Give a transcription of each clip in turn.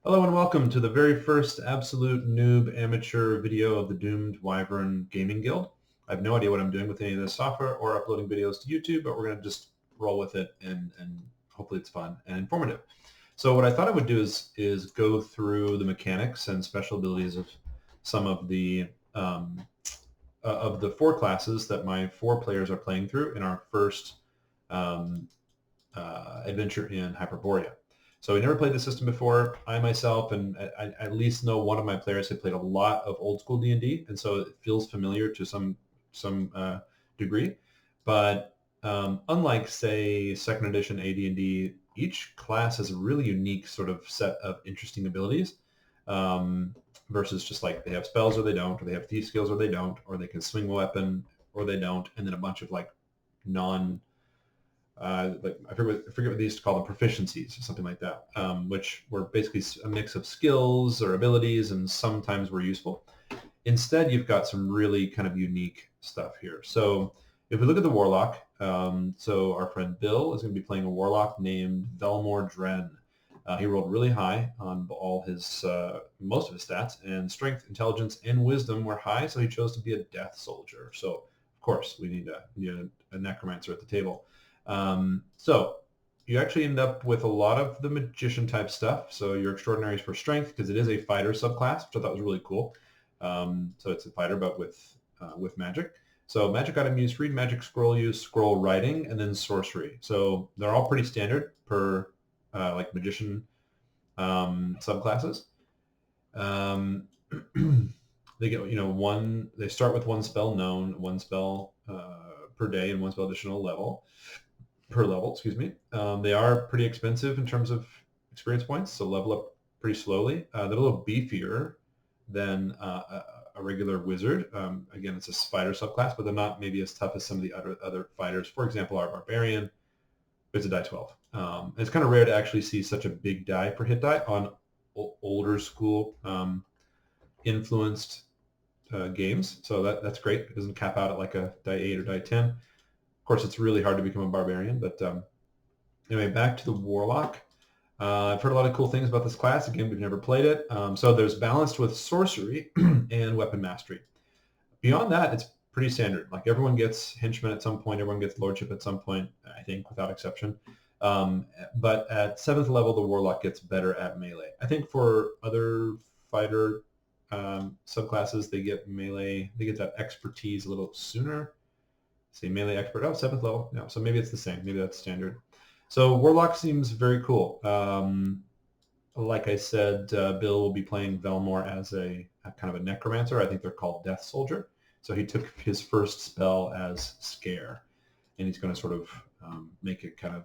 Hello and welcome to the very first absolute noob amateur video of the Doomed Wyvern Gaming Guild. I have no idea what I'm doing with any of this software or uploading videos to YouTube, but we're going to just roll with it and hopefully it's fun and informative. So what I thought I would do is go through the mechanics and special abilities of some of the four classes that my four players are playing through in our first adventure in Hyperborea. So we never played the system before. I myself, and I at least know one of my players had played a lot of old school D&D, and so it feels familiar to some degree. But unlike, say, second edition AD&D, each class has a really unique sort of set of interesting abilities versus just like they have spells or they don't, or they have thief skills or they don't, or they can swing a weapon or they don't, and then a bunch of like non like I forget what they used to call them, proficiencies or something like that, which were basically a mix of skills or abilities and sometimes were useful. Instead, you've got some really kind of unique stuff here. So if we look at the Warlock, so our friend Bill is going to be playing a Warlock named Velmor Dren. He rolled really high on all his most of his stats, and strength, intelligence, and wisdom were high, so he chose to be a death soldier. So of course we need a necromancer at the table. So you actually end up with a lot of the magician type stuff. So your extraordinaries for strength, because it is a fighter subclass, which I thought was really cool. So it's a fighter, but with magic. So magic item use, read magic scroll use, scroll writing, and then sorcery. So they're all pretty standard per like magician subclasses. They get one. They start with one spell known, one spell per day, and one spell additional per level, excuse me. They are pretty expensive in terms of experience points, so level up pretty slowly. They're a little beefier than a regular wizard. Again, it's a fighter subclass, but they're not maybe as tough as some of the other fighters. For example, our barbarian, it's a die 12. It's kind of rare to actually see such a big die per hit die on older school influenced games, so that's great. It doesn't cap out at like a die 8 or die 10. Of course, it's really hard to become a barbarian, but anyway, back to the Warlock. I've heard a lot of cool things about this class. Again, we've never played it. So there's balanced with sorcery and weapon mastery. Beyond that, it's pretty standard. Like everyone gets henchman at some point, everyone gets lordship at some point, I think, without exception. But at 7th level, the Warlock gets better at melee. I think for other fighter subclasses, they get melee, they get that expertise a little sooner. Say melee expert, 7th level. No, so maybe it's the same. Maybe that's standard. So Warlock seems very cool. Like I said, Bill will be playing Velmor as a kind of a necromancer. I think they're called Death Soldier. So he took his first spell as Scare, and he's going to sort of make it kind of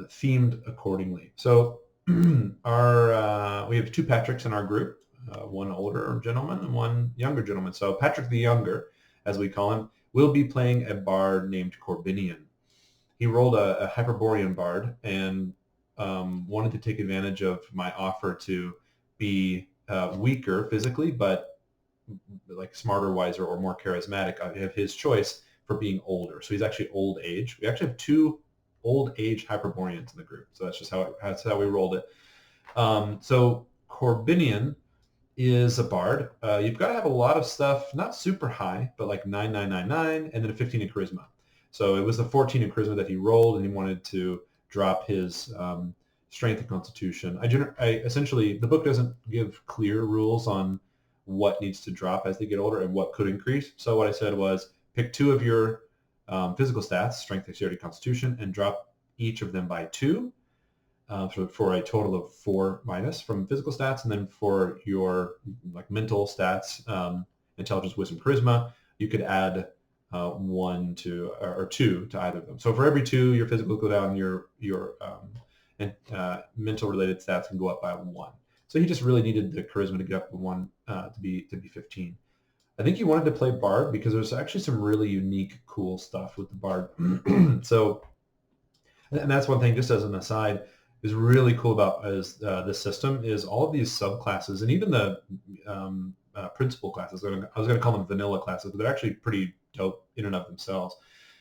themed accordingly. So we have two Patricks in our group, one older gentleman and one younger gentleman. So Patrick the Younger, as we call him, will be playing a bard named Corbinian. He rolled a Hyperborean bard and wanted to take advantage of my offer to be weaker physically, but like smarter, wiser, or more charismatic. I have his choice for being older. So he's actually old age. We actually have two old age Hyperboreans in the group. So that's how we rolled it. So Corbinian is a bard. You've got to have a lot of stuff, not super high, but like 9999, and then a 15 in charisma. So it was the 14 in charisma that he rolled, and he wanted to drop his strength and constitution. I essentially, the book doesn't give clear rules on what needs to drop as they get older and what could increase. So what I said was pick two of your physical stats, strength, dexterity, constitution, and drop each of them by 2. For a total of 4 minus from physical stats, and then for your like mental stats, intelligence, wisdom, charisma, you could add 1 to or 2 to either of them. So for every 2, your physical go down, your mental related stats can go up by 1. So he just really needed the charisma to get up to 1 to be 15. I think he wanted to play bard because there's actually some really unique, cool stuff with the bard. So, and that's one thing, just as an aside, is really cool about this system is all of these subclasses and even the principal classes. I was going to call them vanilla classes, but they're actually pretty dope in and of themselves.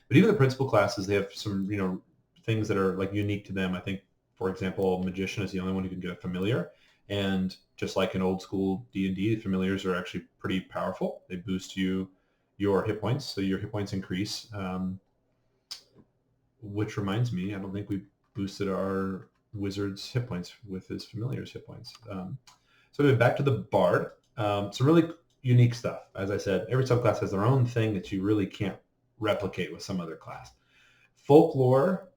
But even the principal classes, they have some things that are like unique to them. I think For example, Magician is the only one who can get a familiar, and just like in old school D&D, familiars are actually pretty powerful. They boost your hit points, so your hit points increase. Which reminds me, I don't think we boosted our wizard's hit points with his familiar's hit points. So back to the bard. Some really unique stuff. As I said, every subclass has their own thing that you really can't replicate with some other class. Folklore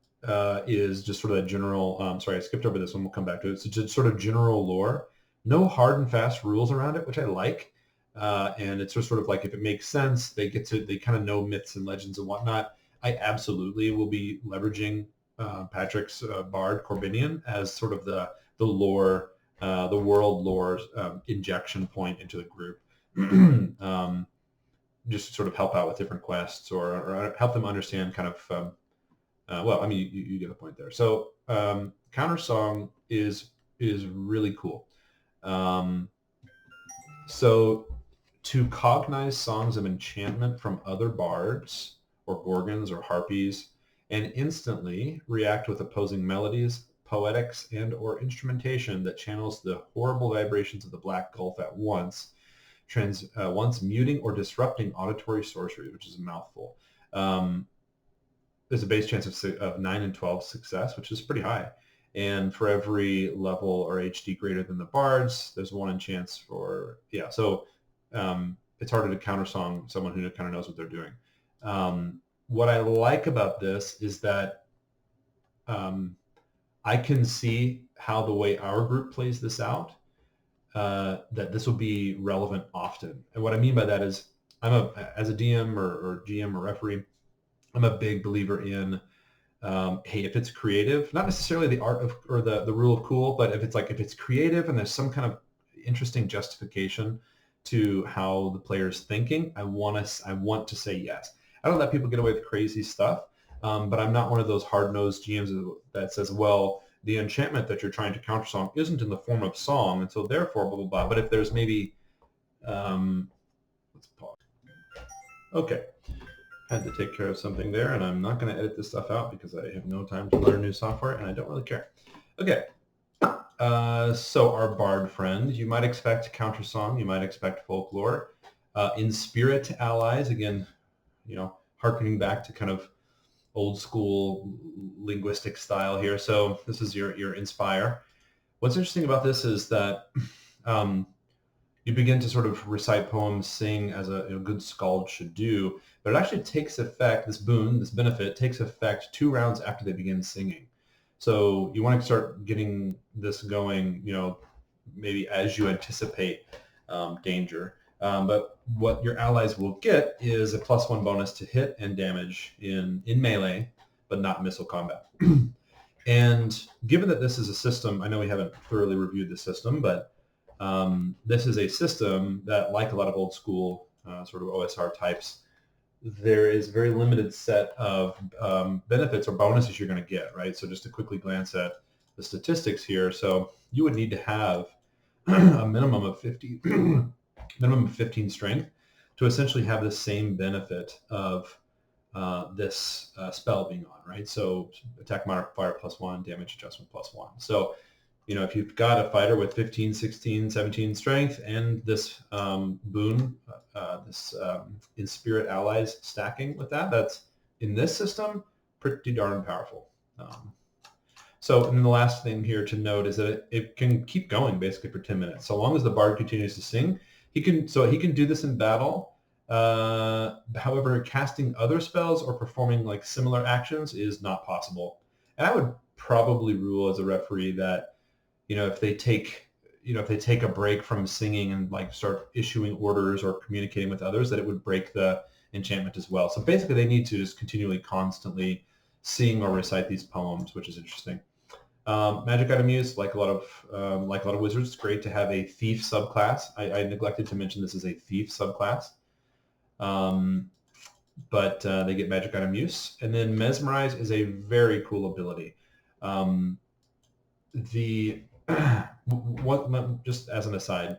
is just sort of that general, sorry, I skipped over this one. We'll come back to it. It's just sort of general lore. No hard and fast rules around it, which I like. And it's just sort of like, if it makes sense, they kind of know myths and legends and whatnot. I absolutely will be leveraging Patrick's bard Corbinian as sort of the lore, the world lore injection point into the group. Just to sort of help out with different quests or help them understand kind of, well, I mean, you get the point there. So Countersong is really cool. So to cognize songs of enchantment from other bards or gorgons or harpies and instantly react with opposing melodies, poetics, and or instrumentation that channels the horrible vibrations of the Black Gulf at once, once muting or disrupting auditory sorcery, which is a mouthful. There's a base chance of 9 and 12 success, which is pretty high. And for every level or HD greater than the bards, there's 1 in chance for, yeah. So it's harder to countersong someone who kind of knows what they're doing. What I like about this is that I can see how the way our group plays this out, that this will be relevant often. And what I mean by that is, as a DM or GM or referee, I'm a big believer in, hey, if it's creative, not necessarily the art of or the rule of cool, but if it's creative and there's some kind of interesting justification to how the player's thinking, I want to say yes. I don't let people get away with crazy stuff, but I'm not one of those hard-nosed GMs that says, well, the enchantment that you're trying to countersong isn't in the form of song, and so therefore blah blah blah. But if there's maybe, let's pause. Okay. Had to take care of something there, and I'm not going to edit this stuff out because I have no time to learn new software, and I don't really care. Okay, so our bard friend, you might expect countersong, you might expect folklore. In spirit allies, again, harkening back to kind of old school linguistic style here. So this is your inspire. What's interesting about this is that you begin to sort of recite poems, sing as a good skald should do, but it actually takes effect, this benefit takes effect 2 rounds after they begin singing. So you want to start getting this going, maybe as you anticipate danger. But what your allies will get is a +1 bonus to hit and damage in melee, but not missile combat. And given that this is a system, I know we haven't thoroughly reviewed the system, but this is a system that, like a lot of old school sort of OSR types, there is a very limited set of benefits or bonuses you're going to get, right? So just to quickly glance at the statistics here. So you would need to have a minimum of 15 strength to essentially have the same benefit of this spell being on, right? So attack modifier +1, damage adjustment +1. So if you've got a fighter with 15, 16, 17 strength and this boon, this in spirit allies stacking with that's in this system pretty darn powerful. So and then the last thing here to note is that it can keep going basically for 10 minutes. So long as the bard continues to sing, he can do this in battle. However, casting other spells or performing like similar actions is not possible. And I would probably rule as a referee that if they take a break from singing and like start issuing orders or communicating with others, that it would break the enchantment as well. So basically they need to just continually, constantly sing or recite these poems, which is interesting. Magic item use, like a lot of wizards, it's great to have a thief subclass. I neglected to mention this is a thief subclass. But they get magic item use. And then mesmerize is a very cool ability. Just as an aside,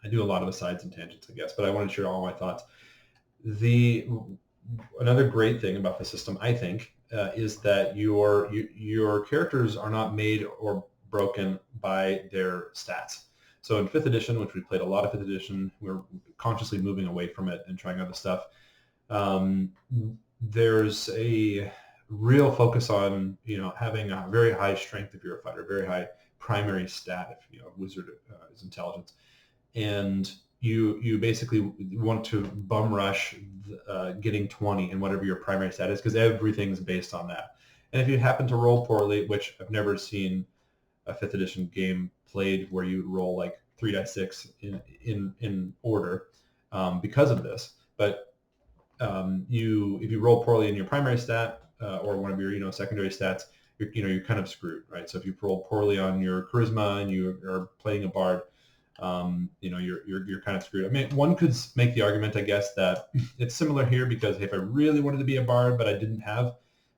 I do a lot of asides and tangents, I guess, but I want to share all my thoughts. Another great thing about the system, I think, is that your characters are not made or broken by their stats. So in 5th edition, which we played a lot of 5th edition, we're consciously moving away from it and trying other stuff. There's a real focus on having a very high strength if you're a fighter, very high primary stat if wizard is intelligence, and you basically want to bum rush getting 20 in whatever your primary stat is, because everything's based on that. And if you happen to roll poorly, which I've never seen a 5th edition game played where you roll like 3d6 in order because of this, but if you roll poorly in your primary stat or one of your secondary stats, you're kind of screwed, right? So if you roll poorly on your charisma and you are playing a bard, you're kind of screwed. I mean, one could make the argument, I guess, that it's similar here, because if I really wanted to be a bard but I didn't have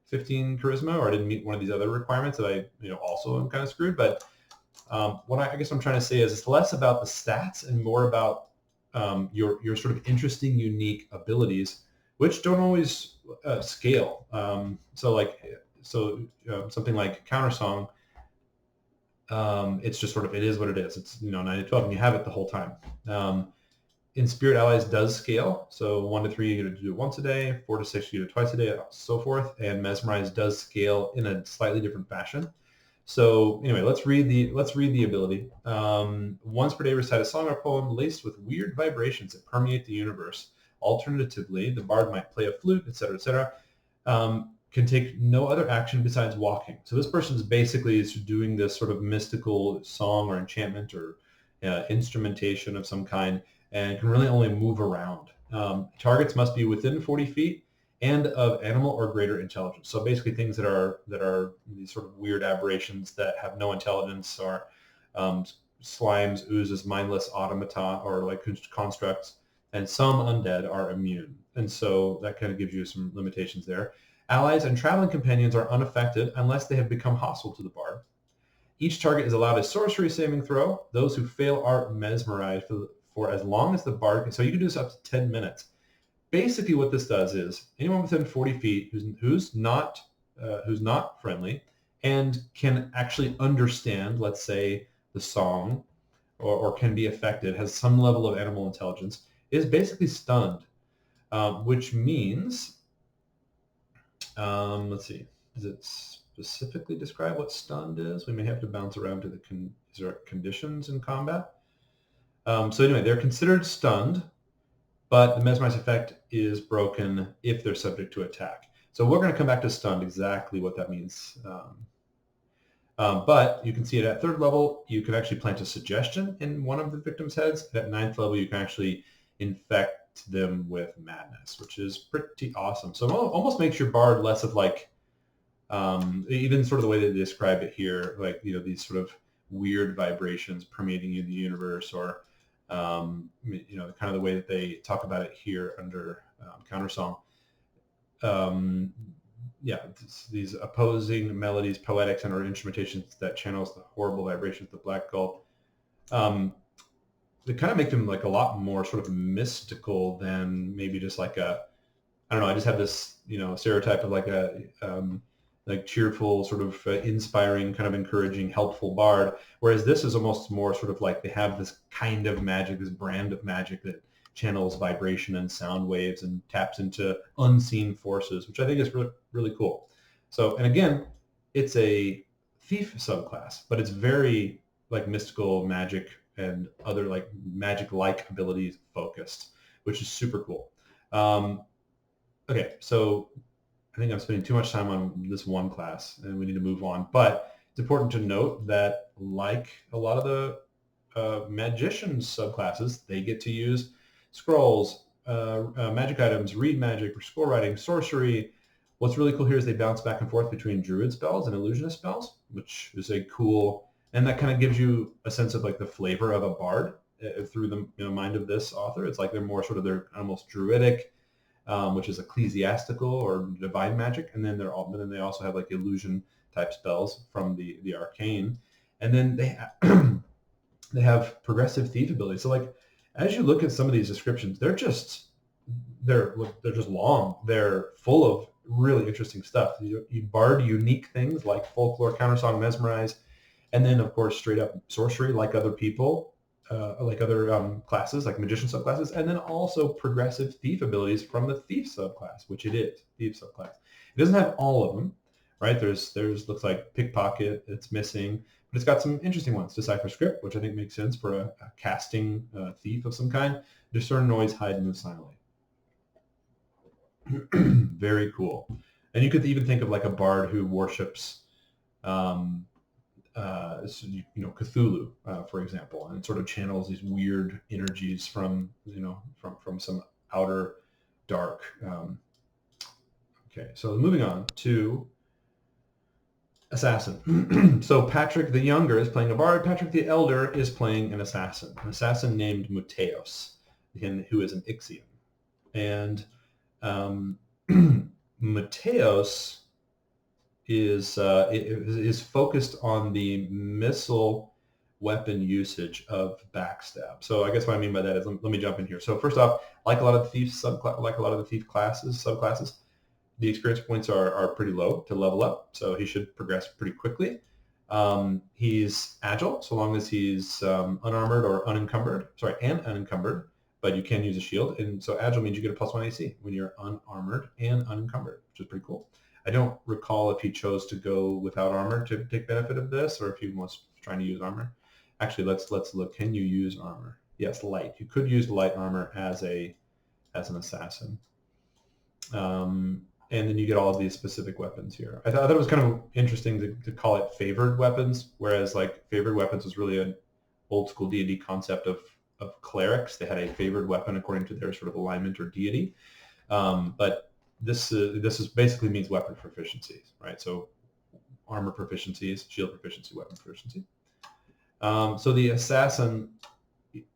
15 charisma, or I didn't meet one of these other requirements, that I also am kind of screwed. But what I guess I'm trying to say is it's less about the stats and more about your sort of interesting, unique abilities, which don't always scale. Something like Countersong, it's just sort of, it is what it is. It's 9 to 12, and you have it the whole time. In Spirit Allies does scale, so 1 to 3 you get to do it once a day, 4 to 6 you do it twice a day, so forth. And Mesmerize does scale in a slightly different fashion. So anyway, let's read the ability. Once per day, recite a song or poem laced with weird vibrations that permeate the universe. Alternatively, the bard might play a flute, etc., etc. Can take no other action besides walking. So this person is basically doing this sort of mystical song or enchantment or instrumentation of some kind, and can really only move around. Targets must be within 40 feet and of animal or greater intelligence. So basically things that are these sort of weird aberrations that have no intelligence, or slimes, oozes, mindless automata, or like constructs, and some undead are immune. And so that kind of gives you some limitations there. Allies and traveling companions are unaffected unless they have become hostile to the bard. Each target is allowed a sorcery saving throw. Those who fail are mesmerized for as long as the bard can. So you can do this up to 10 minutes. Basically what this does is anyone within 40 feet who's not friendly and can actually understand, let's say, the song, or can be affected, has some level of animal intelligence, is basically stunned, which means, let's see, does it specifically describe what stunned is? We may have to bounce around to is there conditions in combat? So anyway, they're considered stunned, but the mesmerize effect is broken if they're subject to attack. So we're going to come back to stunned, exactly what that means. But you can see it at 3rd level. You can actually plant a suggestion in one of the victim's heads. At 9th level, you can actually infect them with madness, which is pretty awesome. So it almost makes your bard less of like, even sort of the way they describe it here, like, these sort of weird vibrations permeating the universe, or kind of the way that they talk about it here under Countersong. These opposing melodies, poetics, and or instrumentations that channels the horrible vibrations of the black gulp. They kind of make them like a lot more sort of mystical than maybe just like I just have this, stereotype of like a like cheerful, sort of inspiring, kind of encouraging, helpful bard. Whereas this is almost more sort of like they have this kind of magic, this brand of magic that channels vibration and sound waves and taps into unseen forces, which I think is really, really cool. So, and again, it's a thief subclass, but it's very like mystical magic and other like magic-like abilities focused, which is super cool. Okay, so I think I'm spending too much time on this one class, and we need to move on. But it's important to note that, like a lot of the magician subclasses, they get to use scrolls, magic items, read magic, scroll writing, sorcery. What's really cool here is they bounce back and forth between druid spells and illusionist spells, which is a cool, and that kind of gives you a sense of like the flavor of a bard through the mind of this author. It's like they're almost druidic, which is ecclesiastical or divine magic, and then they also have like illusion type spells from the arcane, and then they have progressive thief abilities. So like as you look at some of these descriptions, they're just long. They're full of really interesting stuff. You bard unique things like folklore, countersong, mesmerize, and then of course straight up sorcery like other people, like other classes, like magician subclasses, and then also progressive thief abilities from the thief subclass, which it is, thief subclass. It doesn't have all of them, right? There's looks like pickpocket, it's missing, but it's got some interesting ones. Decipher script, which I think makes sense for a casting thief of some kind. Discern noise, hide, move silently. Very cool. And you could even think of like a bard who worships Cthulhu, for example, and sort of channels these weird energies from some outer dark. Okay, so moving on to assassin. So Patrick the Younger is playing a bard. Patrick the Elder is playing an assassin named Muteos, who is an Ixian. And Muteos is focused on the missile weapon usage of backstab. So I guess what I mean by that is, let me jump in here. So first off, like a lot of the thief subclasses, the experience points are pretty low to level up, so he should progress pretty quickly. He's agile, so long as he's unarmored or unencumbered. And unencumbered, but you can use a shield. And so agile means you get a +1 AC when you're unarmored and unencumbered, which is pretty cool. I don't recall if he chose to go without armor to take benefit of this, or if he was trying to use armor. Actually, let's look. Can you use armor? Yes, light. You could use light armor as an assassin. And then you get all of these specific weapons here. I thought it was kind of interesting to call it favored weapons, whereas like favored weapons was really an old school D&D concept of clerics. They had a favored weapon according to their sort of alignment or deity. But this is basically means weapon proficiencies, right? So armor proficiencies, shield proficiency, weapon proficiency. So the assassin,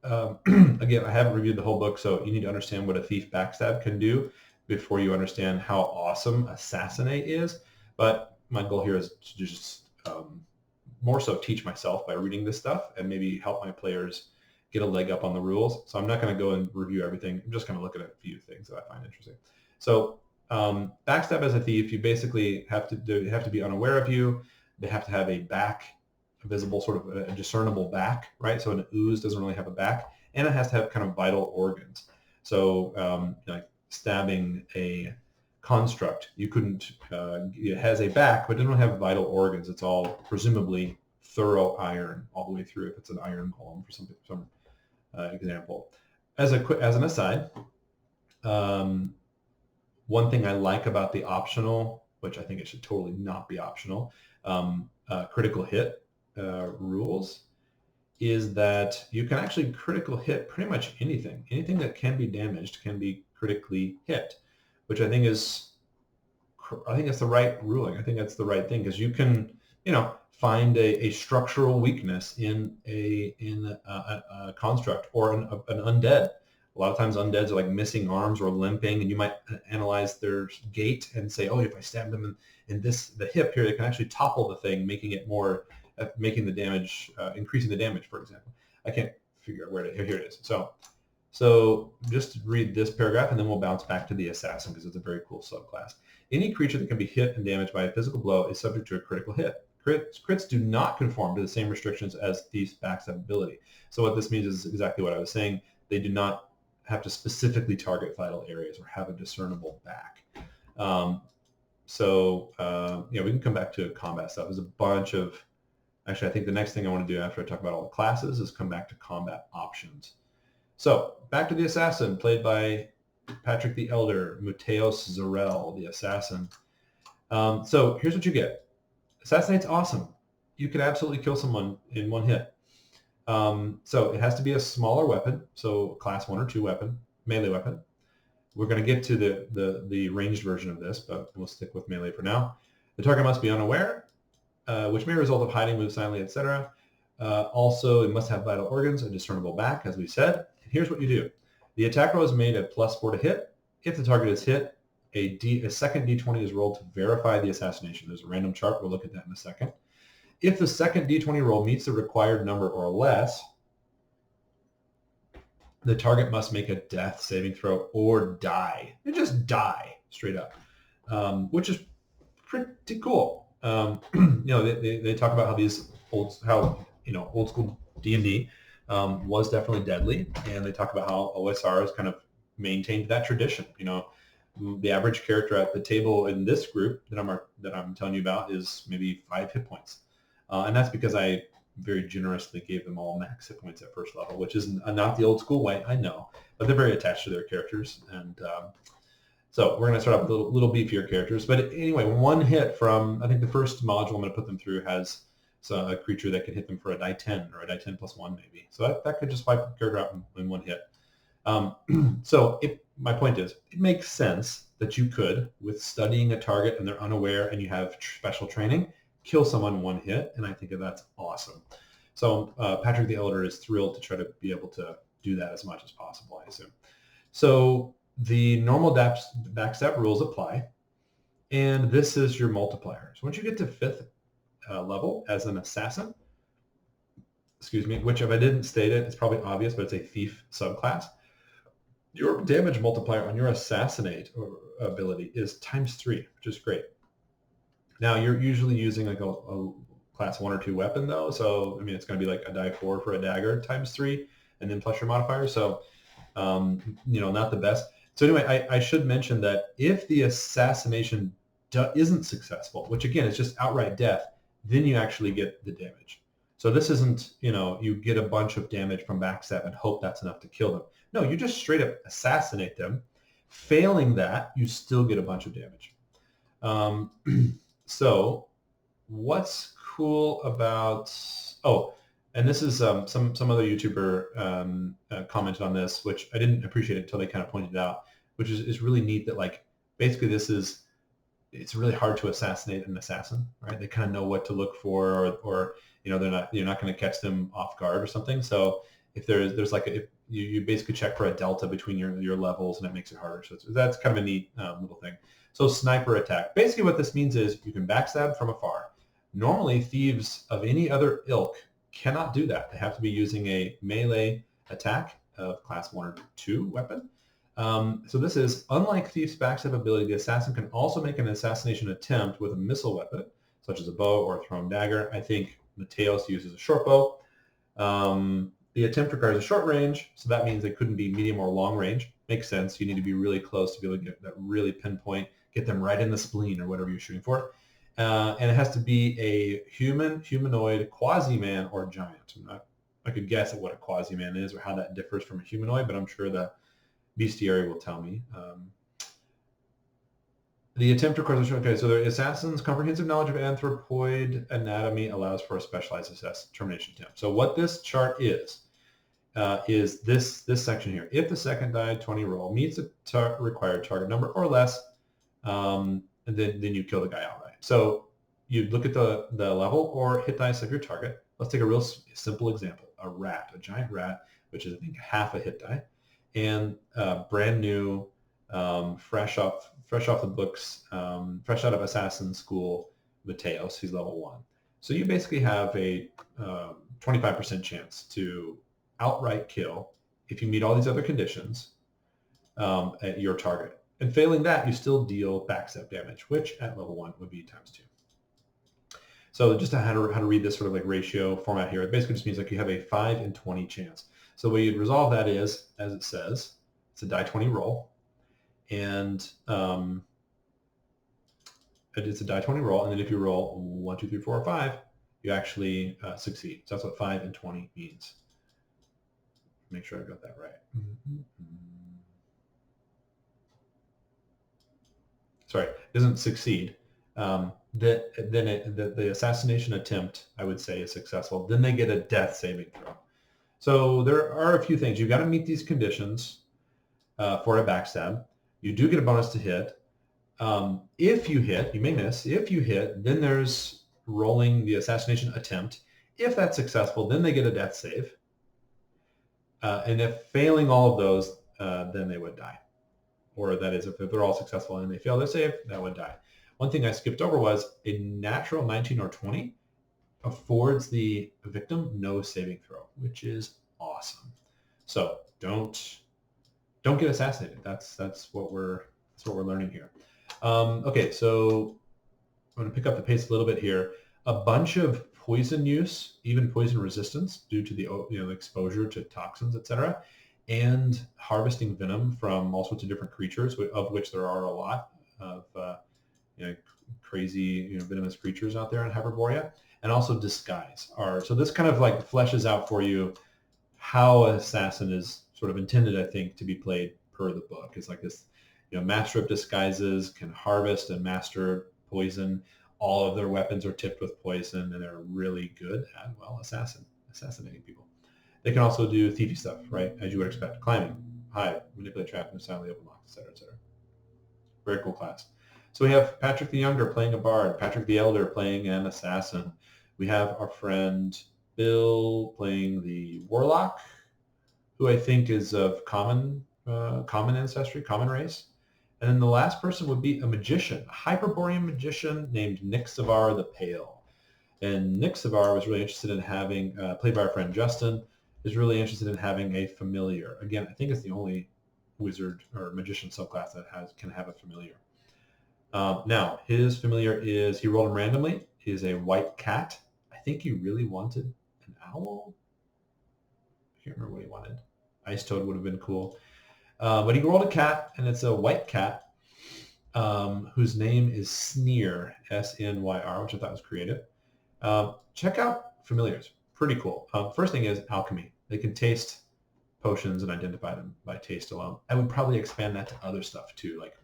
again, I haven't reviewed the whole book, so you need to understand what a thief backstab can do before you understand how awesome assassinate is. But my goal here is to just more so teach myself by reading this stuff and maybe help my players get a leg up on the rules. So I'm not going to go and review everything. I'm just going to look at a few things that I find interesting. So backstab as a thief, you basically have to be unaware of you. They have to have a back, a visible sort of a discernible back, right? So an ooze doesn't really have a back, and it has to have kind of vital organs. So like stabbing a construct, you couldn't. It has a back, but it doesn't have vital organs. It's all presumably thorough iron all the way through. If it's an iron column for some example. As an aside, one thing I like about the optional, which I think it should totally not be optional, critical hit rules, is that you can actually critical hit pretty much anything. Anything that can be damaged can be critically hit, which I think that's the right ruling. I think that's the right thing, because you can, find a structural weakness in a construct or an undead. A lot of times undeads are like missing arms or limping, and you might analyze their gait and say, oh, if I stab them in the hip here, they can actually topple the thing, making it more, making the damage, increasing the damage, for example. I can't figure out here it is. So just read this paragraph, and then we'll bounce back to the assassin, because it's a very cool subclass. Any creature that can be hit and damaged by a physical blow is subject to a critical hit. Crits do not conform to the same restrictions as Thief's backstab ability. So what this means is exactly what I was saying. They do not have to specifically target vital areas or have a discernible back. We can come back to combat stuff. There's a bunch of, actually, I think the next thing I want to do after I talk about all the classes is come back to combat options. So back to the assassin, played by Patrick the Elder, Muteos Zarel, the assassin. So here's what you get. Assassinate's awesome. You can absolutely kill someone in one hit. So it has to be a smaller weapon, so class 1 or 2 weapon, melee weapon. We're going to get to the ranged version of this, but we'll stick with melee for now. The target must be unaware, which may result of hiding, move silently, etc. Also, it must have vital organs, a discernible back, as we said. And here's what you do. The attack roll is made at +4 to hit. If the target is hit, a second d20 is rolled to verify the assassination. There's a random chart. We'll look at that in a second. If the second d20 roll meets the required number or less, the target must make a death saving throw or die. And just die straight up. which is pretty cool. They talk about how old school D&D was definitely deadly, and they talk about how OSR has kind of maintained that tradition. The average character at the table in this group that I'm telling you about is maybe 5 hit points, and that's because I very generously gave them all max hit points at first level, which is not the old school way, I know, but they're very attached to their characters, and so we're going to start off with little beefier characters. But anyway, one hit from, I think the first module I'm going to put them through has a creature that can hit them for a die 10 or a die 10 plus 1 maybe. So that could just wipe the character out in one hit. My point is, it makes sense that you could, with studying a target and they're unaware and you have special training, kill someone in one hit, and I think that's awesome. So Patrick the Elder is thrilled to try to be able to do that as much as possible, I assume. So the normal backstab rules apply, and this is your multiplier. So once you get to 5th level as an assassin, which if I didn't state it, it's probably obvious, but it's a thief subclass, your damage multiplier on your assassinate ability is ×3, which is great. Now, you're usually using like a class 1 or 2 weapon, though, so I mean it's going to be like a die 4 for a dagger ×3, and then plus your modifier, so not the best. So anyway, I should mention that if the assassination isn't successful, which again is just outright death, then you actually get the damage. So this isn't, you get a bunch of damage from backstab and hope that's enough to kill them. No, you just straight up assassinate them. Failing that, you still get a bunch of damage. So what's cool about, and this is some other YouTuber commented on this, which I didn't appreciate it until they kind of pointed it out, which is really neat that like basically it's really hard to assassinate an assassin, right? They kind of know what to look for, or you're not going to catch them off guard or something. So if there's like you basically check for a delta between your levels, and it makes it harder. So that's kind of a neat little thing. So sniper attack. Basically what this means is you can backstab from afar. Normally thieves of any other ilk cannot do that. They have to be using a melee attack of class 1 or 2 weapon. So this is, unlike Thief's backstab ability, the assassin can also make an assassination attempt with a missile weapon, such as a bow or a thrown dagger. I think Mateos uses a short bow. The attempt requires a short range, so that means it couldn't be medium or long range. Makes sense. You need to be really close to be able to get that really pinpoint, get them right in the spleen or whatever you're shooting for. And it has to be a humanoid, quasi-man, or giant. I could guess at what a quasi-man is or how that differs from a humanoid, but I'm sure the bestiary will tell me. The attempt requires so the assassin's comprehensive knowledge of anthropoid anatomy allows for a specialized determination attempt. So what this chart is this section here. If the second die 20 roll meets the required target number or less, and then you kill the guy outright. So you look at the level or hit dice of your target. Let's take a real simple example. A giant rat, which is I think half a hit die, and brand new, fresh off the books, fresh out of assassin school, Mateos, he's level 1. So you basically have a 25% chance to outright kill if you meet all these other conditions at your target. And failing that, you still deal backstab damage, which at level 1 would be ×2. So just how to read this sort of like ratio format here, it basically just means like you have a 5 in 20 chance. So the way you'd resolve that is, as it says, it's a die 20 roll, and it's a die 20 roll, and then if you roll 1, 2, 3, 4, or 5, you actually succeed. So that's what 5 and 20 means. Make sure I got that right. Sorry, it doesn't succeed. The assassination attempt, I would say, is successful. Then they get a death saving throw. So there are a few things. You've got to meet these conditions for a backstab. You do get a bonus to hit. If you hit, you may miss. If you hit, then there's rolling the assassination attempt. If that's successful, then they get a death save. And if failing all of those, then they would die. Or that is, if they're all successful and they fail their save, that would die. One thing I skipped over was a natural 19 or 20 affords the victim no saving throw, which is awesome. So don't get assassinated. That's what we're learning here. Okay, so I'm going to pick up the pace a little bit here. A bunch of poison use, even poison resistance due to the exposure to toxins, etc., and harvesting venom from all sorts of different creatures, of which there are a lot of crazy venomous creatures out there in Hyperborea, and also disguise are. So this kind of like fleshes out for you how an assassin is sort of intended, I think, to be played per the book. It's like this, master of disguises can harvest and master poison. All of their weapons are tipped with poison, and they're really good at, assassinating people. They can also do thiefy stuff, right, as you would expect. Climbing, hide, manipulate, trap, and silently open locks, etc., etc. Very cool class. So we have Patrick the Younger playing a bard, Patrick the Elder playing an assassin. We have our friend Bill playing the Warlock, who I think is of common ancestry, common race. And then the last person would be a magician, a Hyperborean magician named Nick Savar the Pale. And Nick Savar was really interested in having, played by our friend Justin, is really interested in having a familiar. Again, I think it's the only wizard or magician subclass that can have a familiar. Now, his familiar he rolled him randomly, is a white cat. I think he really wanted an owl. I can't remember what he wanted. Ice Toad would have been cool. But he rolled a cat, and it's a white cat whose name is Sneer, S-N-Y-R, which I thought was creative. Check out familiars. Pretty cool. First thing is alchemy. They can taste potions and identify them by taste alone. I would probably expand that to other stuff too, like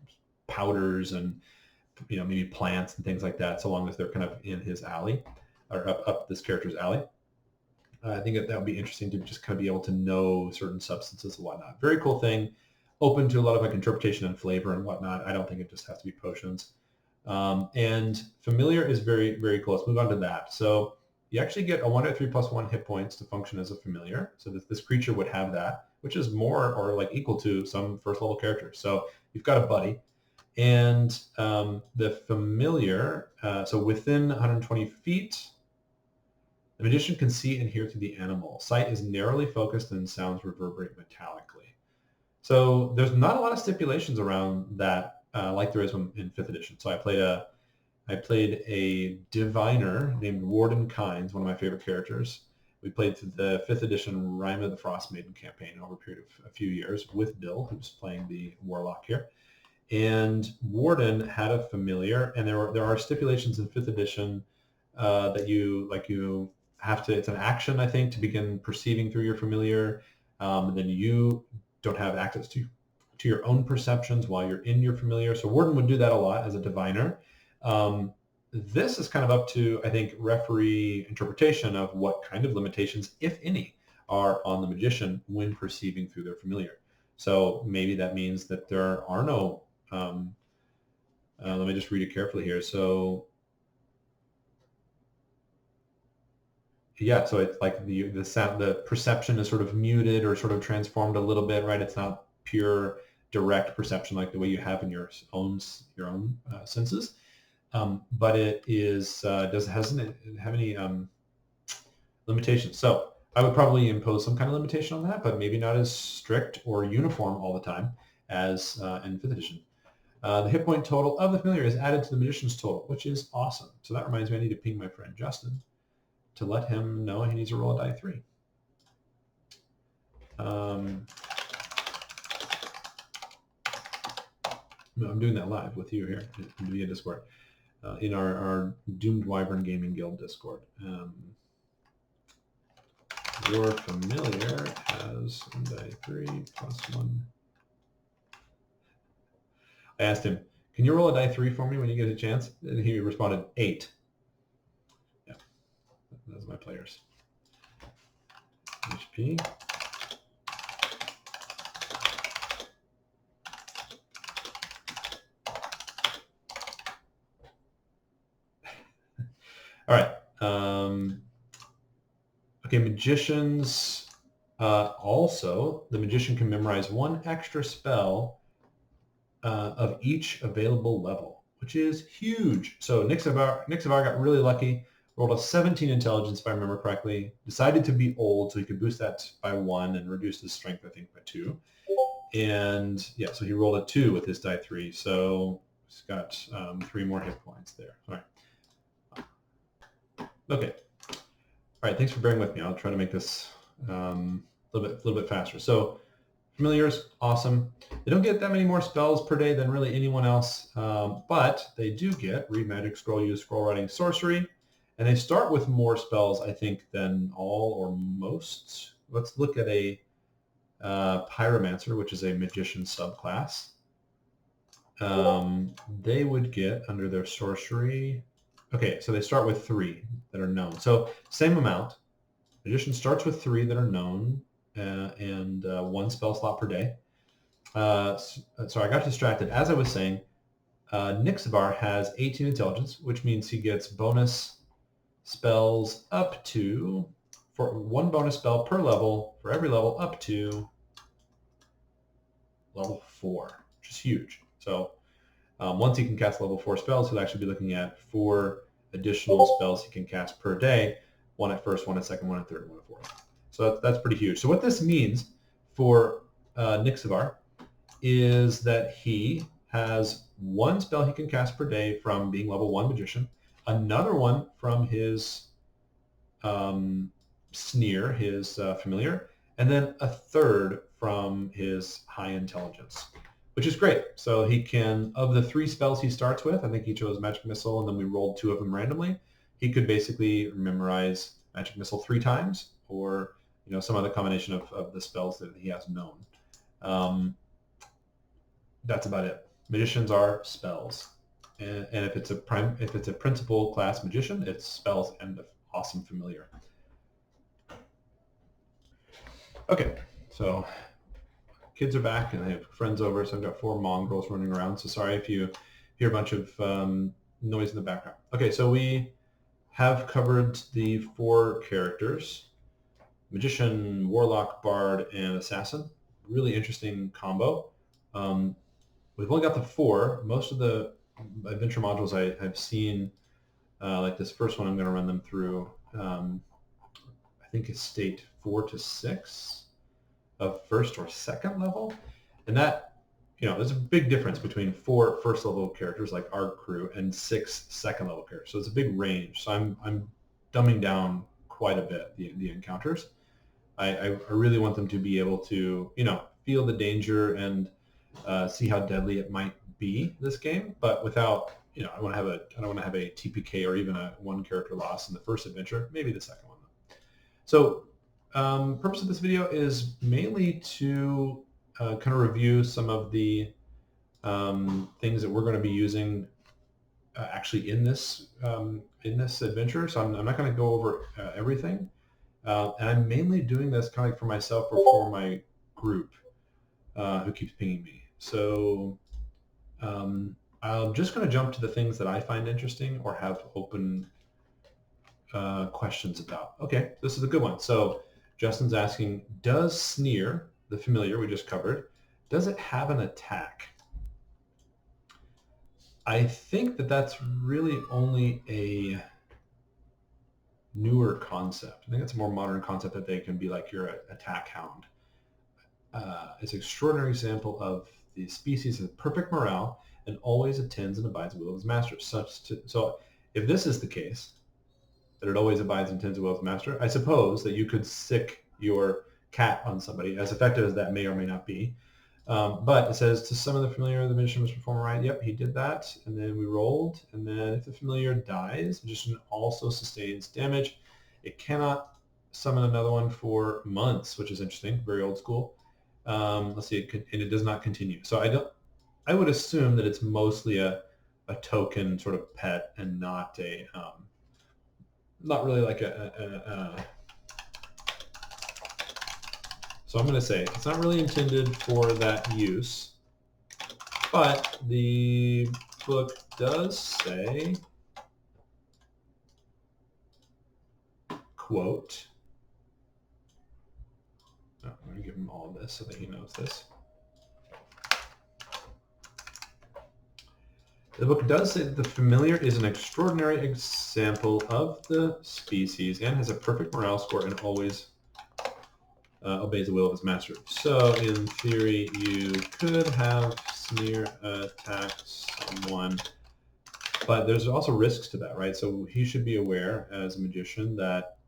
powders and maybe plants and things like that, so long as they're kind of in his alley or up this character's alley. I think that would be interesting to just kind of be able to know certain substances and whatnot. Very cool thing. Open to a lot of like interpretation and flavor and whatnot. I don't think it just has to be potions. And familiar is very, very cool. Let's move on to that. So you actually get a 1/3 plus 1 hit points to function as a familiar. So this creature would have that, which is more or like equal to some first level characters. So you've got a buddy. And the familiar, so within 120 feet, the magician can see and hear through the animal. Sight is narrowly focused and sounds reverberate metallically. So there's not a lot of stipulations around that like there is in 5th edition. So I played a diviner named Warden Kynes, one of my favorite characters. We played through the 5th edition Rime of the Frost Maiden campaign over a period of a few years with Bill, who's playing the Warlock here. And Warden had a familiar, and there are stipulations in 5th edition that you have to, it's an action, I think, to begin perceiving through your familiar. Then you don't have access to your own perceptions while you're in your familiar. So Warden would do that a lot as a diviner. This is kind of up to, I think, referee interpretation of what kind of limitations, if any, are on the magician when perceiving through their familiar. So maybe that means that there are no, let me just read it carefully here. So yeah, so it's like the sound, the perception is sort of muted or sort of transformed a little bit, right? It's not pure direct perception like the way you have in your own senses, but it is hasn't it have any limitations? So I would probably impose some kind of limitation on that, but maybe not as strict or uniform all the time as in 5th edition. The hit point total of the familiar is added to the magician's total, which is awesome. So that reminds me, I need to ping my friend Justin to let him know he needs to roll a die 3. I'm doing that live with you here via Discord, in our Doomed Wyvern Gaming Guild Discord. Your familiar has die 3 plus 1. I asked him, can you roll a die 3 for me when you get a chance? And he responded, 8. Yeah, those are my players. HP. All right. Okay, magicians. Also, the magician can memorize 1 extra spell of each available level, which is huge. So Nick Savar got really lucky, rolled a 17 intelligence, if I remember correctly, decided to be old so he could boost that by 1 and reduce his strength, I think, by 2. And yeah, so he rolled a 2 with his die 3. So He's got 3 more hit points there. All right. Okay. All right. Thanks for bearing with me. I'll try to make this a little bit faster. So familiars, awesome. They don't get that many more spells per day than really anyone else, but they do get read magic, scroll use, scroll writing, sorcery, and they start with more spells, I think, than all or most. Let's look at a pyromancer, which is a magician subclass. They would get under their sorcery. Okay, so they start with 3 that are known. So same amount. Magician starts with 3 that are known and 1 spell slot per day. So I got distracted. As I was saying, Nixibar has 18 intelligence, which means he gets bonus spells up to, for 1 bonus spell per level, for every level up to level 4, which is huge. So once he can cast level 4 spells, he'll actually be looking at 4 additional spells he can cast per day, 1 at first, 1 at second, 1 at third, and 1 at fourth. So that's pretty huge. So what this means for Nixibar is that he has 1 spell he can cast per day from being level 1 magician, another one from his sneer, his familiar, and then a third from his high intelligence, which is great. So he can, of the 3 spells he starts with, I think he chose Magic Missile, and then we rolled 2 of them randomly. He could basically memorize Magic Missile 3 times, or some other combination of the spells that he has known. That's about it. Magicians are spells, and if it's a principal class magician, it's spells and an awesome familiar. Okay, so kids are back and they have friends over, so I've got 4 mongrels running around. So sorry if you hear a bunch of noise in the background. Okay, so we have covered the 4 characters: magician, warlock, bard, and assassin. Really interesting combo. We've only got the 4. Most of the adventure modules I've seen, like this first one, I'm going to run them through, I think it's state 4 to 6 of first or second level. And that, there's a big difference between 4 first level characters like our crew and 6 second level characters. So it's a big range. So I'm dumbing down quite a bit the encounters. I really want them to be able to, feel the danger and see how deadly it might be this game, but without, I don't want to have a TPK or even a 1 character loss in the first adventure, maybe the second one. So purpose of this video is mainly to kind of review some of the things that we're going to be using actually in this adventure. So I'm not going to go over everything, and I'm mainly doing this kind of like for myself or for my group who keeps pinging me. So I'm just going to jump to the things that I find interesting or have open questions about. Okay, this is a good one. So Justin's asking, does Sneer, the familiar we just covered, does it have an attack? I think that's really only a newer concept. I think it's a more modern concept that they can be like your attack hound. It's an extraordinary example of the species with perfect morale and always attends and abides the will of its master. So if this is the case, that it always abides and attends the will of its master, I suppose that you could sick your cat on somebody, as effective as that may or may not be. But it says, to summon the familiar, the magician must perform a rite. Yep, he did that. And then we rolled. And then if the familiar dies, the magician also sustains damage. It cannot summon another one for months, which is interesting, very old school. Let's see, and it does not continue. So I would assume that it's mostly a token sort of pet and not a, not really like so I'm going to say it's not really intended for that use, but the book does say, quote, I'm going to give him all of this so that he knows this. The book does say that the familiar is an extraordinary example of the species and has a perfect morale score and always obeys the will of his master. So in theory, you could have Sneer attack one. But there's also risks to that, right? So he should be aware as a magician that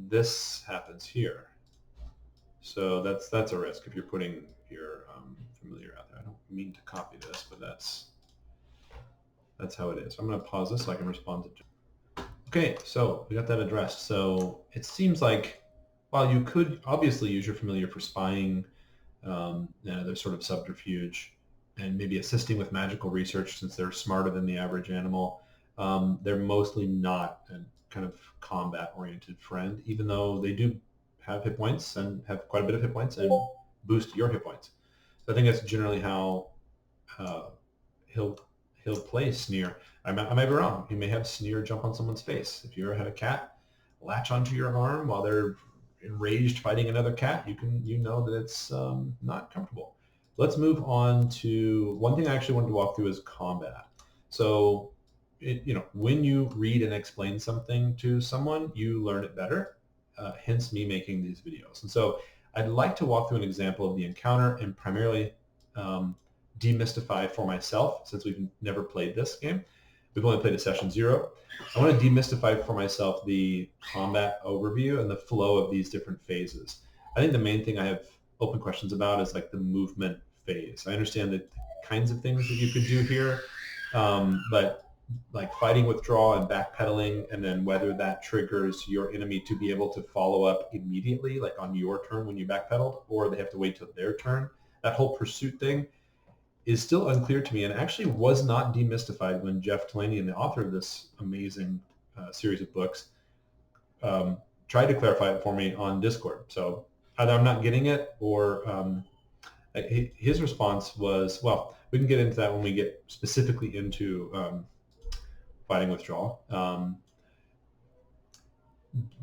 this happens here. So that's a risk if you're putting your familiar out there. I don't mean to copy this, but that's how it is. I'm going to pause this so I can respond to Jeff. Okay, so we got that addressed. So it seems like while you could obviously use your familiar for spying, there's sort of subterfuge and maybe assisting with magical research since they're smarter than the average animal. They're mostly not a kind of combat-oriented friend, even though they do have hit points and have quite a bit of hit points and boost your hit points. So I think that's generally how he'll play Sneer. I might be wrong. He may have Sneer jump on someone's face. If you ever had a cat latch onto your arm while they're enraged fighting another cat, you know that it's not comfortable. Let's move on to one thing I actually wanted to walk through is combat. So, when you read and explain something to someone, you learn it better. Hence me making these videos. And so I'd like to walk through an example of the encounter and primarily demystify for myself, since we've never played this game. We've only played a session 0. I want to demystify for myself the combat overview and the flow of these different phases. I think the main thing I have open questions about is like the movement phase. I understand the kinds of things that you could do here, but like fighting withdrawal and backpedaling, and then whether that triggers your enemy to be able to follow up immediately, like on your turn when you backpedaled, or they have to wait till their turn. That whole pursuit thing is still unclear to me and actually was not demystified when Jeff Talanian, the author of this amazing series of books, tried to clarify it for me on Discord. So either I'm not getting it or his response was, well, we can get into that when we get specifically into fighting withdrawal.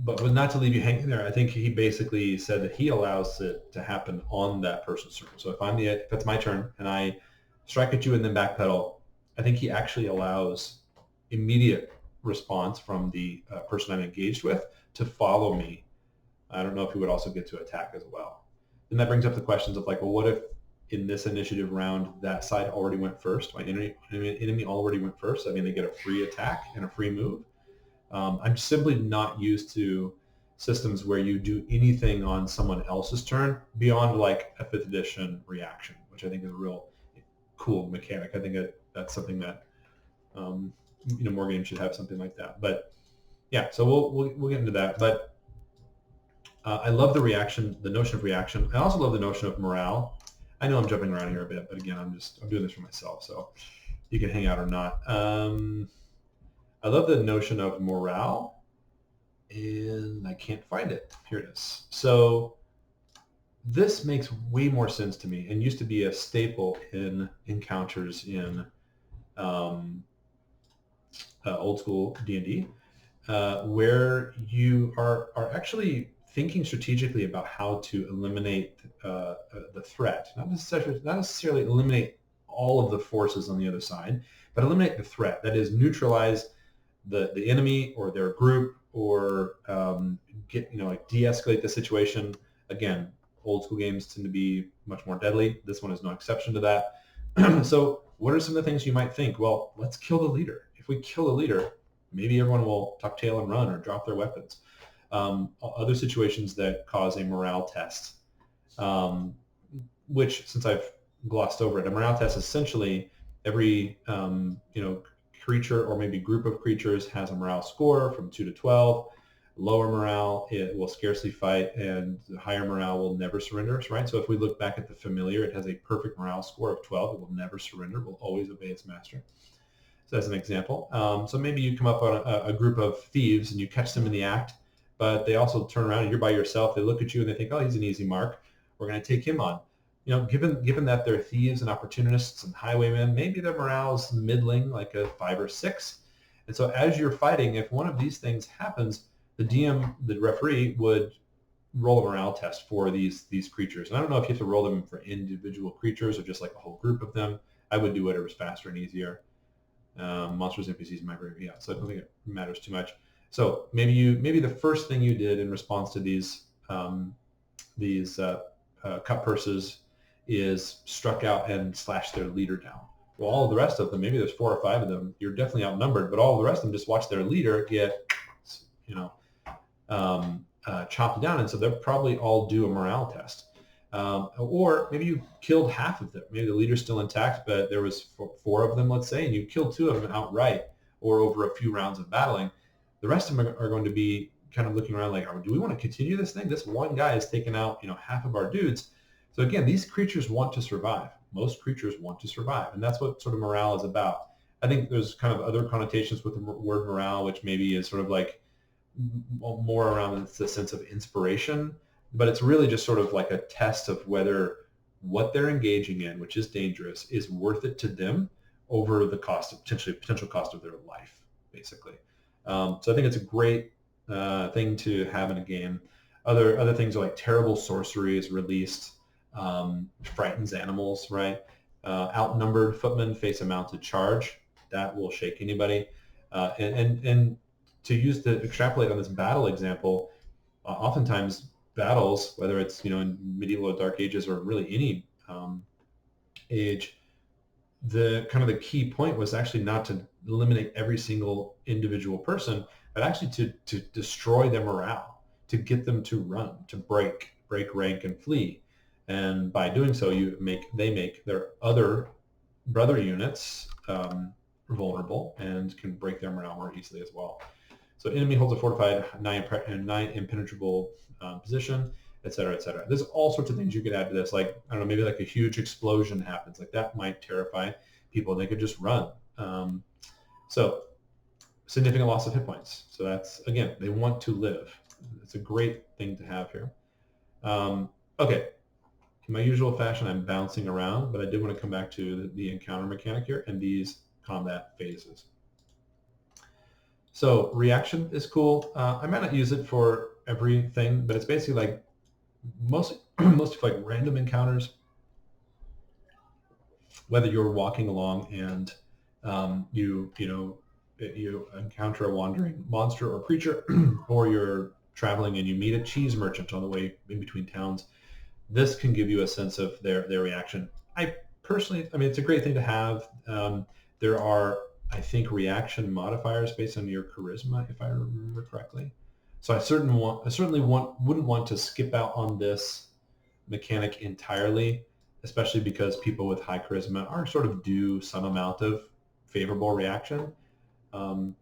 But not to leave you hanging there, I think he basically said that he allows it to happen on that person's turn. So if it's my turn and I strike at you and then backpedal, I think he actually allows immediate response from the person I'm engaged with to follow me. I don't know if he would also get to attack as well. And that brings up the questions of like, well, what if in this initiative round that side already went first? My enemy already went first. I mean, they get a free attack and a free move. I'm simply not used to systems where you do anything on someone else's turn beyond like a 5th edition reaction, which I think is a real cool mechanic. I think that's something that more games should have something like that. But yeah, so we'll get into that. But I love the reaction, the notion of reaction. I also love the notion of morale. I know I'm jumping around here a bit, but again, I'm doing this for myself, so you can hang out or not. I love the notion of morale, and I can't find it. Here it is. So this makes way more sense to me and used to be a staple in encounters in old school D&D, where you are actually thinking strategically about how to eliminate the threat. Not necessarily eliminate all of the forces on the other side, but eliminate the threat. That is, neutralize the enemy or their group, or de-escalate the situation. Again, old school games tend to be much more deadly. This one is no exception to that. So what are some of the things you might think? Well, let's kill the leader. If we kill the leader, maybe everyone will tuck tail and run or drop their weapons. Other situations that cause a morale test, which, since I've glossed over it, a morale test essentially every creature or maybe group of creatures has a morale score from 2 to 12. Lower morale, it will scarcely fight, and the higher morale will never surrender, right? So if we look back at the familiar, it has a perfect morale score of 12. It will never surrender, will always obey its master. So that's an example. So maybe you come up on a group of thieves and you catch them in the act, but they also turn around and you're by yourself. They look at you and they think, oh, he's an easy mark. We're going to take him on. Given that they're thieves and opportunists and highwaymen, maybe their morale is middling, like a 5 or 6. And so as you're fighting, if one of these things happens, the DM, the referee, would roll a morale test for these creatures. And I don't know if you have to roll them for individual creatures or just like a whole group of them. I would do whatever's faster and easier. Monsters, NPCs, my favorite. Yeah, so I don't think it matters too much. So maybe the first thing you did in response to these cut purses is struck out and slashed their leader down. Well, all of the rest of them, maybe there's 4 or 5 of them, you're definitely outnumbered, but all of the rest of them just watch their leader get, chopped down, and so they'll probably all do a morale test. Or maybe you killed half of them. Maybe the leader's still intact, but there was 4 of them, let's say, and you killed 2 of them outright or over a few rounds of battling. The rest of them are going to be kind of looking around like, oh, do we want to continue this thing? This one guy has taken out, half of our dudes. So again, these creatures want to survive. Most creatures want to survive, and that's what sort of morale is about. I think there's kind of other connotations with the word morale, which maybe is sort of like more around the sense of inspiration, but it's really just sort of like a test of whether what they're engaging in, which is dangerous, is worth it to them over the cost of potential cost of their life, basically. So I think it's a great thing to have in a game. Other things are like terrible sorcery is released, frightens animals, right? Outnumbered footmen face a mounted charge. That will shake anybody. And to extrapolate on this battle example, oftentimes battles, whether it's in medieval or Dark Ages or really any age, the key point was actually not to eliminate every single individual person, but actually to destroy their morale, to get them to run, to break rank and flee. And by doing so, they make their other brother units vulnerable and can break their morale more easily as well. So enemy holds a fortified 9 impenetrable position, et cetera, et cetera. There's all sorts of things you could add to this. Like, I don't know, maybe like a huge explosion happens. Like that might terrify people. They could just run. So significant loss of hit points. So that's, again, they want to live. It's a great thing to have here. Okay. In my usual fashion, I'm bouncing around, but I did want to come back to the encounter mechanic here and these combat phases. So reaction is cool. I might not use it for everything, but it's basically like most like random encounters. Whether you're walking along and you encounter a wandering monster or creature, or you're traveling and you meet a cheese merchant on the way in between towns, this can give you a sense of their reaction. I personally, it's a great thing to have. There are, I think, reaction modifiers based on your charisma, if I remember correctly. So I certainly wouldn't want to skip out on this mechanic entirely, especially because people with high charisma are sort of due some amount of favorable reaction. So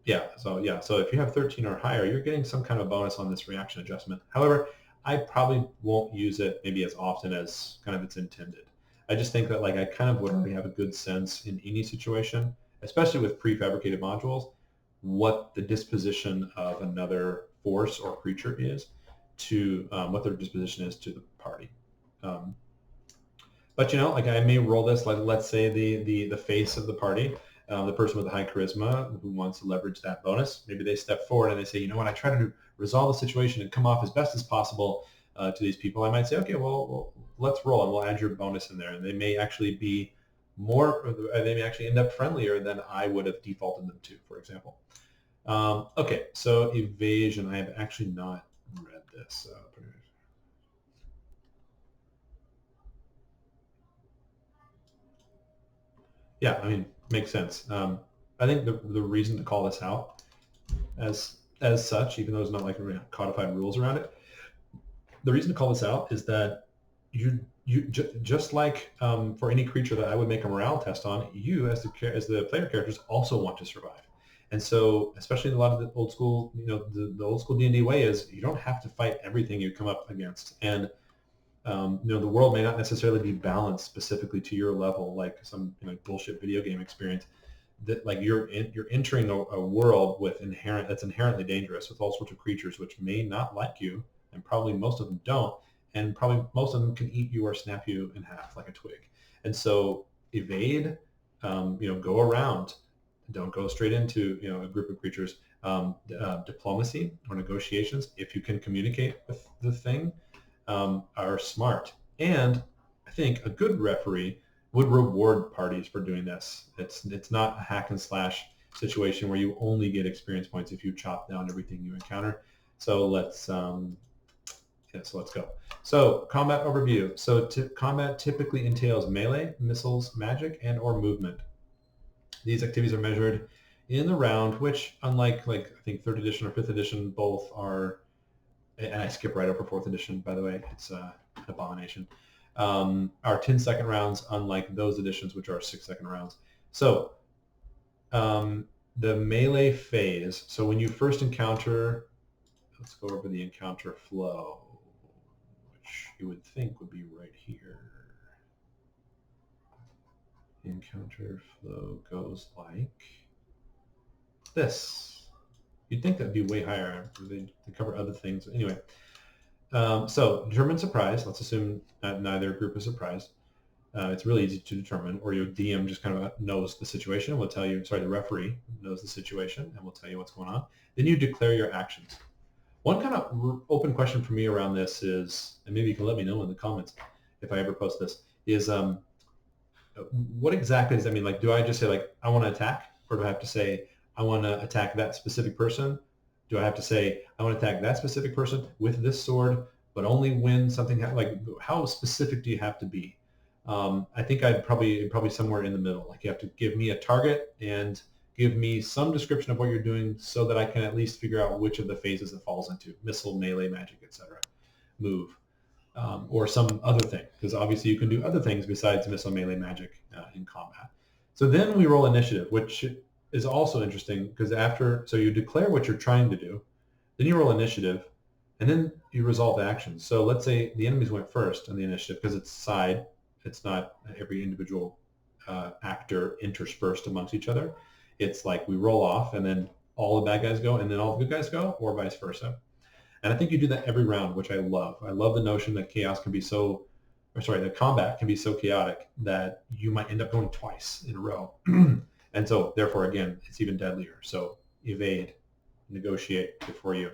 if you have 13 or higher, you're getting some kind of bonus on this reaction adjustment. However, I probably won't use it maybe as often as kind of it's intended. I just think that I kind of would already have a good sense in any situation, especially with prefabricated modules, what the disposition of another force or creature is to what their disposition is to the party. But I may roll this, let's say the face of the party, the person with the high charisma who wants to leverage that bonus, maybe they step forward and they say, I try to resolve the situation and come off as best as possible to these people. I might say, okay, well, let's roll, and we'll add your bonus in there. And they may actually be they may actually end up friendlier than I would have defaulted them to, for example. Okay, so evasion. I have actually not read this. Yeah, makes sense. I think the reason to call this out as such, even though there's not codified rules around it, the reason to call this out is that you just like for any creature that I would make a morale test on, you as the player characters also want to survive. And so, especially in a lot of the old school, the old school D&D way is you don't have to fight everything you come up against. And the world may not necessarily be balanced specifically to your level, like some bullshit video game experience. That you're entering a world that's inherently dangerous with all sorts of creatures which may not like you, and probably most of them don't, and probably most of them can eat you or snap you in half like a twig. And so evade, go around, don't go straight into a group of creatures. Diplomacy or negotiations, if you can communicate with the thing, are smart. And I think a good referee would reward parties for doing this. It's not a hack and slash situation where you only get experience points if you chop down everything you encounter. So let's Yeah, so let's go. So combat overview. So combat typically entails melee, missiles, magic, and or movement. These activities are measured in the round, which unlike I think 3rd edition or 5th edition, both are, and I skip right over 4th edition, by the way, it's an abomination, are 10-second rounds, unlike those editions, which are 6-second rounds. So the melee phase, so when you first encounter, let's go over the encounter flow, which you would think would be right here. Encounter flow goes like this. You'd think that'd be way higher. They cover other things. Anyway, so determine surprise. Let's assume that neither group is surprised. It's really easy to determine, or your DM just kind of knows the situation and will tell you, sorry, the referee knows the situation and will tell you what's going on. Then you declare your actions. One kind of open question for me around this is, and maybe you can let me know in the comments if I ever post this, is what exactly does that mean? Like, do I just say, like, I want to attack? Or do I have to say, I want to attack that specific person? Do I have to say, I want to attack that specific person with this sword, but only when something, like, how specific do you have to be? I think I'd probably somewhere in the middle. Like, you have to give me a target and give me some description of what you're doing so that I can at least figure out which of the phases it falls into: missile, melee, magic, etc. Move. Or some other thing, because obviously you can do other things besides missile, melee, magic in combat. So then we roll initiative, which is also interesting because so you declare what you're trying to do, then you roll initiative, and then you resolve actions. So let's say the enemies went first on the initiative because it's side. It's not every individual actor interspersed amongst each other. It's like we roll off, and then all the bad guys go, and then all the good guys go, or vice versa. And I think you do that every round, which I love. I love the notion that that combat can be so chaotic that you might end up going twice in a row. And so therefore, again, it's even deadlier. So evade, negotiate before you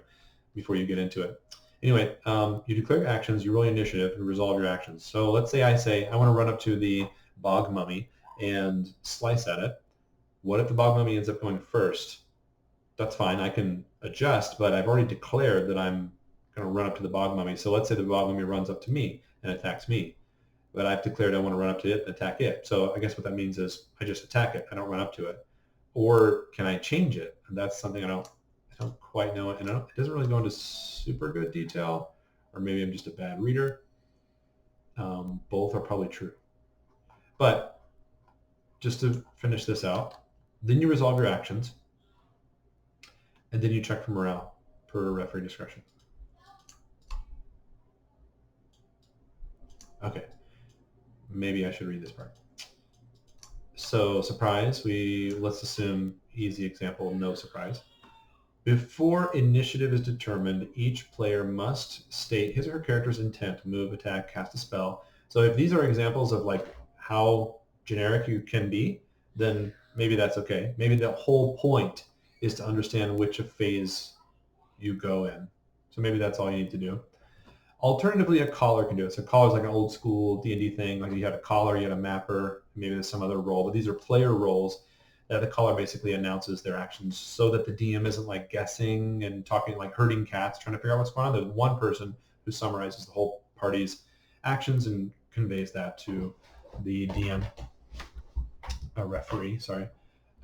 get into it. Anyway, you declare your actions, you roll your initiative, and resolve your actions. So let's say I want to run up to the bog mummy and slice at it. What if the bog mummy ends up going first? That's fine. I can adjust, but I've already declared that I'm going to run up to the bog mummy. So let's say the bog mummy runs up to me and attacks me, but I've declared I want to run up to it and attack it. So I guess what that means is I just attack it. I don't run up to it. Or can I change it? And that's something I don't quite know. And it doesn't really go into super good detail, or maybe I'm just a bad reader. Both are probably true. But just to finish this out, then you resolve your actions. And then you check for morale per referee discretion. Okay, maybe I should read this part. So surprise, let's assume easy example, no surprise. Before initiative is determined, each player must state his or her character's intent: move, attack, cast a spell. So if these are examples of like how generic you can be, then maybe that's okay. Maybe the whole point is to understand which phase you go in. So maybe that's all you need to do. Alternatively, a caller can do it. So caller is like an old school D&D thing. Like you had a caller, you had a mapper, maybe there's some other role, but these are player roles that the caller basically announces their actions so that the DM isn't like guessing and talking like herding cats, trying to figure out what's going on. There's one person who summarizes the whole party's actions and conveys that to the DM, a referee, sorry.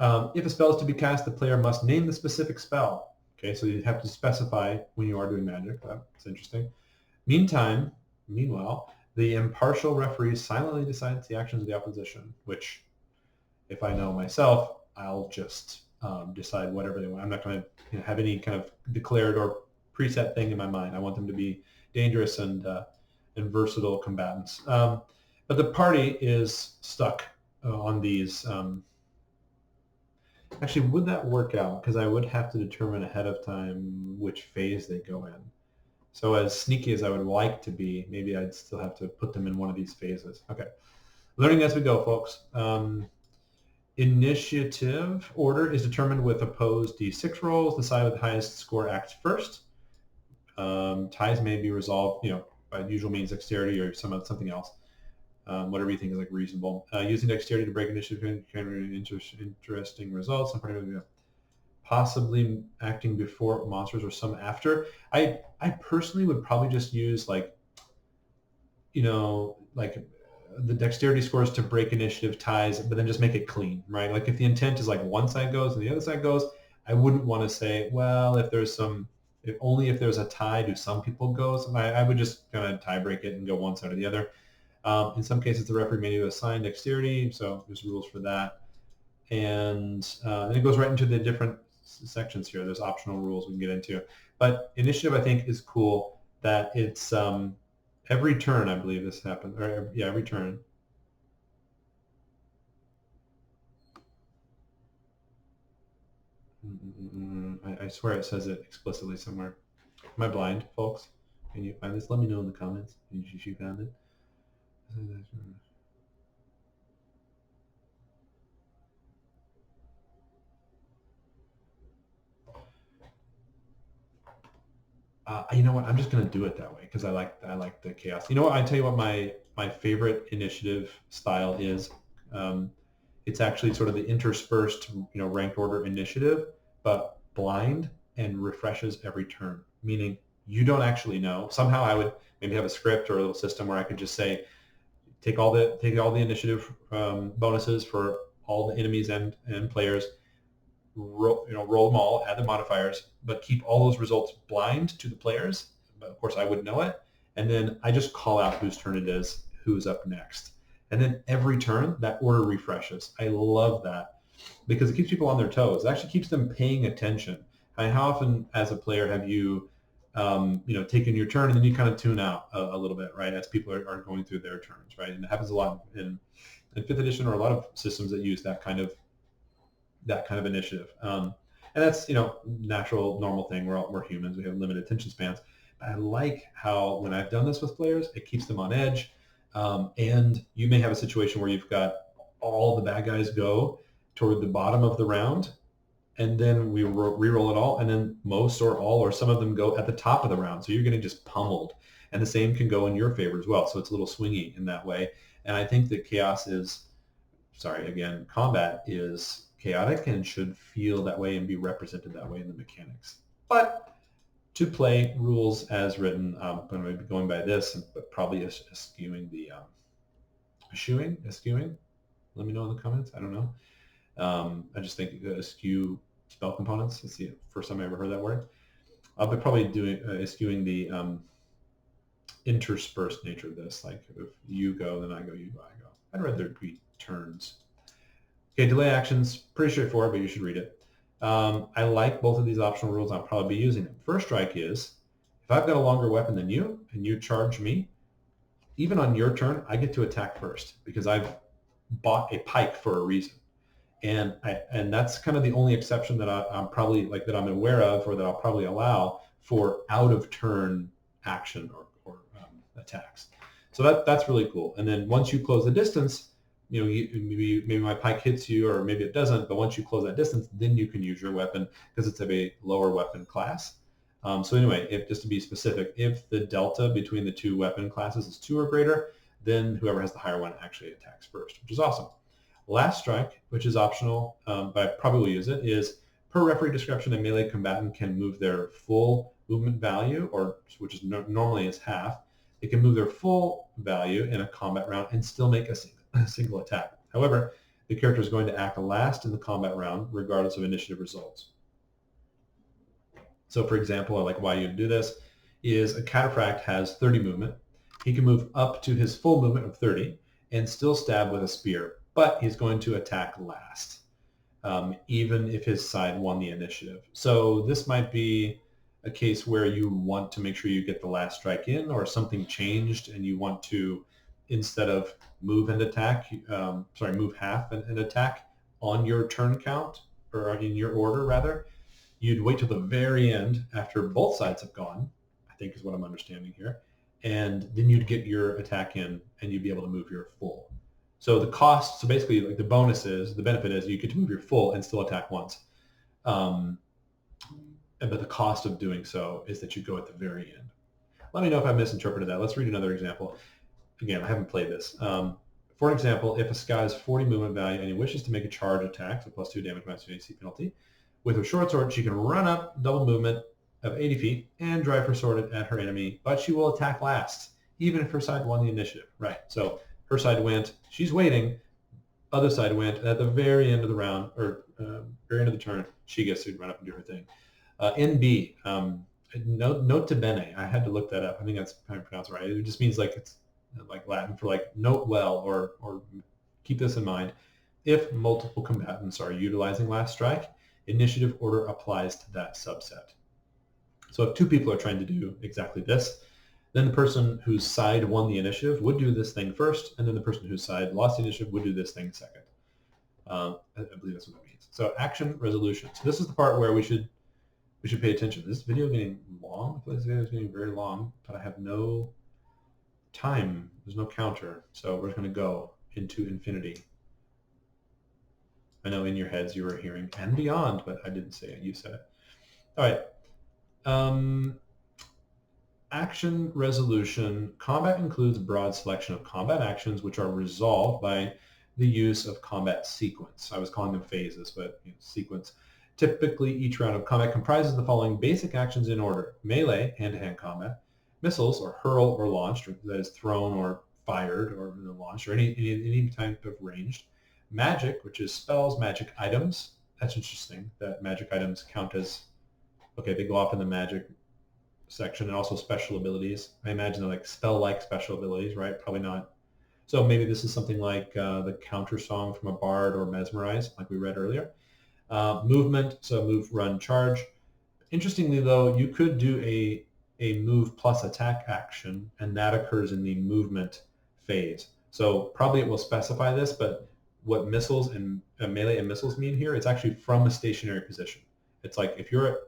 If a spell is to be cast, the player must name the specific spell. Okay, so you have to specify when you are doing magic. That's interesting. Meanwhile, the impartial referee silently decides the actions of the opposition, which, if I know myself, I'll just decide whatever they want. I'm not going to have any kind of declared or preset thing in my mind. I want them to be dangerous and versatile combatants. But the party is stuck on these. Actually, would that work out? Because I would have to determine ahead of time which phase they go in. So as sneaky as I would like to be, maybe I'd still have to put them in one of these phases. Okay. Learning as we go, folks. Initiative order is determined with opposed D6 rolls. The side with the highest score acts first. Ties may be resolved, by usual means, dexterity or something else. Whatever you think is like reasonable. Using dexterity to break initiative can generate interesting results. possibly acting before monsters or some after. I personally would probably just use like, like the dexterity scores to break initiative ties, but then just make it clean, right? Like if the intent is like one side goes and the other side goes, I wouldn't want to say, well, if there's if there's a tie, do some people go? So I would just kind of tie break it and go one side or the other. In some cases, the referee may need to assign dexterity, so there's rules for that. And it goes right into the different sections here. There's optional rules we can get into. But initiative, I think, is cool that it's every turn, I believe this happens. Or, yeah, every turn. I swear it says it explicitly somewhere. Am I blind, folks? Can you find this? Let me know in the comments if you found it. You know what? I'm just going to do it that way because I like the chaos. You know what? I tell you what my favorite initiative style is. It's actually sort of the interspersed, ranked order initiative, but blind and refreshes every turn. Meaning you don't actually know. Somehow I would maybe have a script or a little system where I could just say, take all the initiative bonuses for all the enemies and players, roll them all, add the modifiers, but keep all those results blind to the players. But of course, I wouldn't know it. And then I just call out whose turn it is, who's up next. And then every turn, that order refreshes. I love that because it keeps people on their toes. It actually keeps them paying attention. I mean, how often as a player have you, taken your turn and then you kind of tune out a little bit, right, as people are going through their turns, right? And it happens a lot in 5th edition or a lot of systems that use that kind of initiative. And that's, natural, normal thing. We're humans. We have limited attention spans. But I like how when I've done this with players, it keeps them on edge. And you may have a situation where you've got all the bad guys go toward the bottom of the round, and then we re-roll it all, and then most or all or some of them go at the top of the round. So you're getting just pummeled. And the same can go in your favor as well. So it's a little swingy in that way. And I think that combat is chaotic and should feel that way and be represented that way in the mechanics. But to play rules as written, I'm going to be going by this, but probably eschewing the eschewing. Let me know in the comments. I don't know. I just think eschew spell components. It's the first time I ever heard that word. I'll be probably doing eschewing the interspersed nature of this. Like if you go, then I go, you go, I go. I'd rather there be turns. Okay, delay actions, pretty straightforward, but you should read it. I like both of these optional rules. I'll probably be using them. First strike is, if I've got a longer weapon than you and you charge me, even on your turn, I get to attack first because I've bought a pike for a reason. And that's kind of the only exception that I'm probably that I'm aware of or that I'll probably allow for out of turn action or attacks. So that's really cool. And then once you close the distance, maybe my pike hits you or maybe it doesn't, but once you close that distance, then you can use your weapon because it's of a lower weapon class. So anyway, just to be specific, if the delta between the two weapon classes is 2 or greater, then whoever has the higher one actually attacks first, which is awesome. Last strike, which is optional, but I probably will use it, is per referee discretion, a melee combatant can move their full movement value, which is normally is half. They can move their full value in a combat round and still make a single attack. However, the character is going to act last in the combat round, regardless of initiative results. So, for example, why you do this is a cataphract has 30 movement. He can move up to his full movement of 30 and still stab with a spear, but he's going to attack last, even if his side won the initiative. So this might be a case where you want to make sure you get the last strike in, or something changed and you want to, instead of move and attack, move half and attack on your turn count, or in your order rather, you'd wait till the very end after both sides have gone, I think is what I'm understanding here, and then you'd get your attack in and you'd be able to move your full. So the cost, so basically the benefit is you get to move your full and still attack once. But the cost of doing so is that you go at the very end. Let me know if I misinterpreted that. Let's read another example. Again, I haven't played this. For example, if a sky has 40 movement value and he wishes to make a charge attack, so +2 damage minus AC penalty, With her short sword, she can run up double movement of 80 feet and drive her sword at her enemy, but she will attack last, even if her side won the initiative. Right, so her side went, she's waiting, other side went, and at the very end of the round, or very end of the turn, she gets to run up and do her thing. NB, note to bene, I had to look that up. I think that's kind of pronounced right. It just means like it's like Latin for like note well, or keep this in mind. If multiple combatants are utilizing last strike, initiative order applies to that subset. So if two people are trying to do exactly this, then the person whose side won the initiative would do this thing first, and then the person whose side lost the initiative would do this thing second. I believe that's what that means. So action resolution. So this is the part where we should pay attention. This video is getting long. This video is getting very long, but I have no time. There's no counter, so we're just going to go into infinity. I know in your heads you were hearing and beyond, but I didn't say it. You said it. All right. Action resolution. Combat includes a broad selection of combat actions which are resolved by the use of combat sequence. I was calling them phases, but sequence. Typically, each round of combat comprises the following basic actions in order: melee, hand-to-hand combat; missiles, or hurl or launched, or that is thrown or fired or launched, or any type of ranged; magic, which is spells, magic items. That's interesting that magic items count as, okay, they go off in the magic section, and also special abilities. I imagine they're like spell-like special abilities, right? Probably not. So maybe this is something like the counter song from a bard, or mesmerize, like we read earlier. Movement, so move, run, charge. Interestingly, though, you could do a move plus attack action, and that occurs in the movement phase. So probably it will specify this, but what missiles and melee and missiles mean here, it's actually from a stationary position. It's like if you're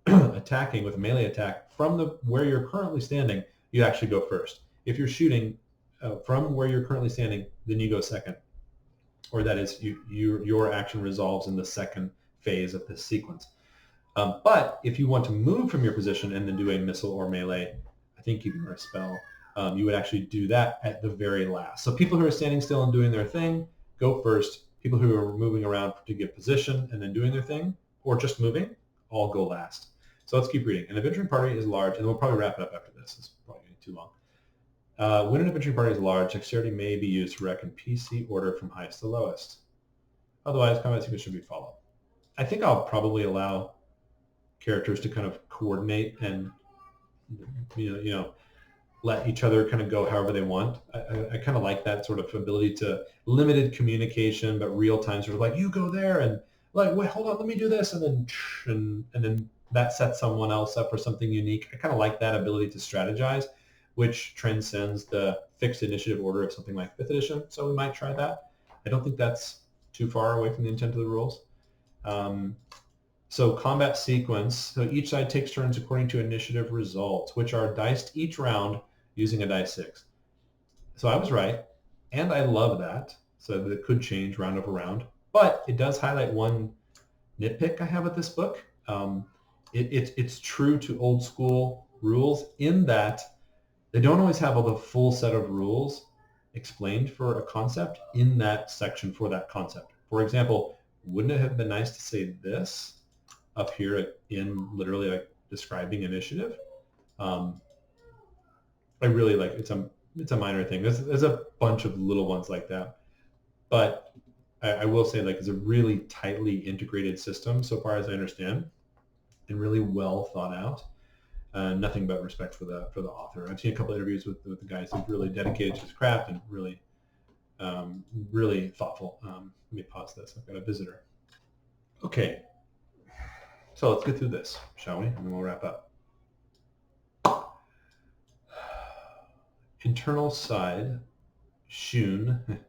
attacking with a melee attack from where you're currently standing, you actually go first. If you're shooting from where you're currently standing, then you go second. Or that is, your action resolves in the second phase of this sequence. But if you want to move from your position and then do a missile or melee, I think even or a spell, you would actually do that at the very last. So people who are standing still and doing their thing go first. People who are moving around to get position and then doing their thing, or just moving, all go last. So let's keep reading. An adventuring party is large, and we'll probably wrap it up after this. It's probably getting too long. When an adventuring party is large, dexterity may be used to reckon PC order from highest to lowest. Otherwise, combat sequence should be followed. I think I'll probably allow characters to kind of coordinate and let each other kind of go however they want. I kind of like that sort of ability to limited communication, but real time sort of like, you go there, and like, wait, hold on, let me do this, and then that sets someone else up for something unique. I kind of like that ability to strategize, which transcends the fixed initiative order of something like 5th edition. So we might try that. I don't think that's too far away from the intent of the rules. So combat sequence. So each side takes turns according to initiative results, which are diced each round using a dice 6. So I was right, and I love that. So that it could change round over round. But it does highlight one nitpick I have with this book. It's true to old school rules in that they don't always have all the full set of rules explained for a concept in that section for that concept. For example, wouldn't it have been nice to say this up here in literally like describing initiative? I really like it's a minor thing. There's a bunch of little ones like that, but I will say like it's a really tightly integrated system so far as I understand, and really well thought out. Nothing but respect for the author. I've seen a couple of interviews with the guys who've really dedicated to his craft and really really thoughtful. Let me pause this. I've got a visitor. Okay, so let's get through this, shall we? And then we'll wrap up. Internal side, Shun.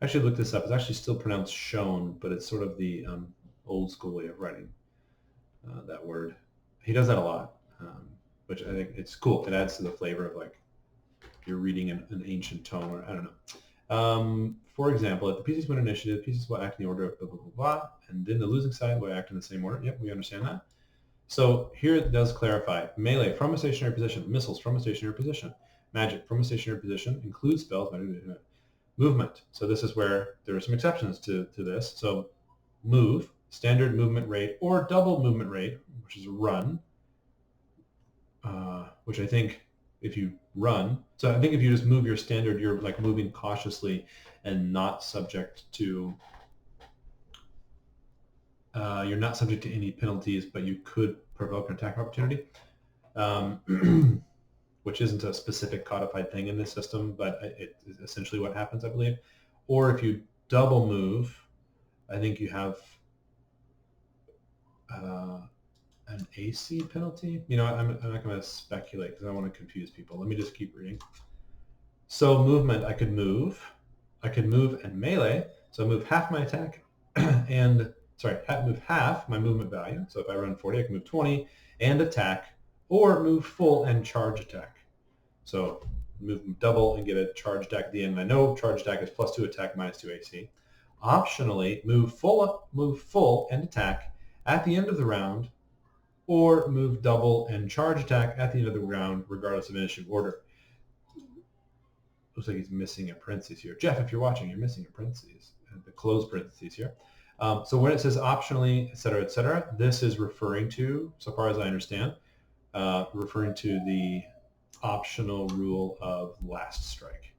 I should look this up. It's actually still pronounced Shone, but it's sort of the old school way of writing that word. He does that a lot, which I think it's cool. It adds to the flavor of like you're reading an ancient tome, or I don't know. For example, if the PCs win initiative, PCs will act in the order of blah, blah, blah, blah, and then the losing side will act in the same order. Yep, we understand that. So here it does clarify. Melee, from a stationary position. Missiles, from a stationary position. Magic, from a stationary position, includes spells. Movement. So this is where there are some exceptions to this. So move, standard movement rate or double movement rate, which is a run, which I think if you run, so I think if you just move your standard, you're like moving cautiously and not subject to, you're not subject to any penalties, but you could provoke an attack opportunity, which isn't a specific codified thing in this system, but it is essentially what happens, I believe. Or if you double move, I think you have an AC penalty. You know, I'm not going to speculate because I don't want to confuse people. Let me just keep reading. So movement, I could move and melee. So I move half my attack and, move half my movement value. So if I run 40, I can move 20 and attack, or move full and charge attack. So move double and get a charge attack at the end. And I know charge attack is +2 attack, -2 AC. Optionally, move full and attack at the end of the round, or move double and charge attack at the end of the round, regardless of initiative order. Looks like he's missing a parenthesis here. Jeff, if you're watching, you're missing a parenthesis, the closed parentheses here. So when it says optionally, et cetera, this is referring to, so far as I understand, referring to the optional rule of last strike,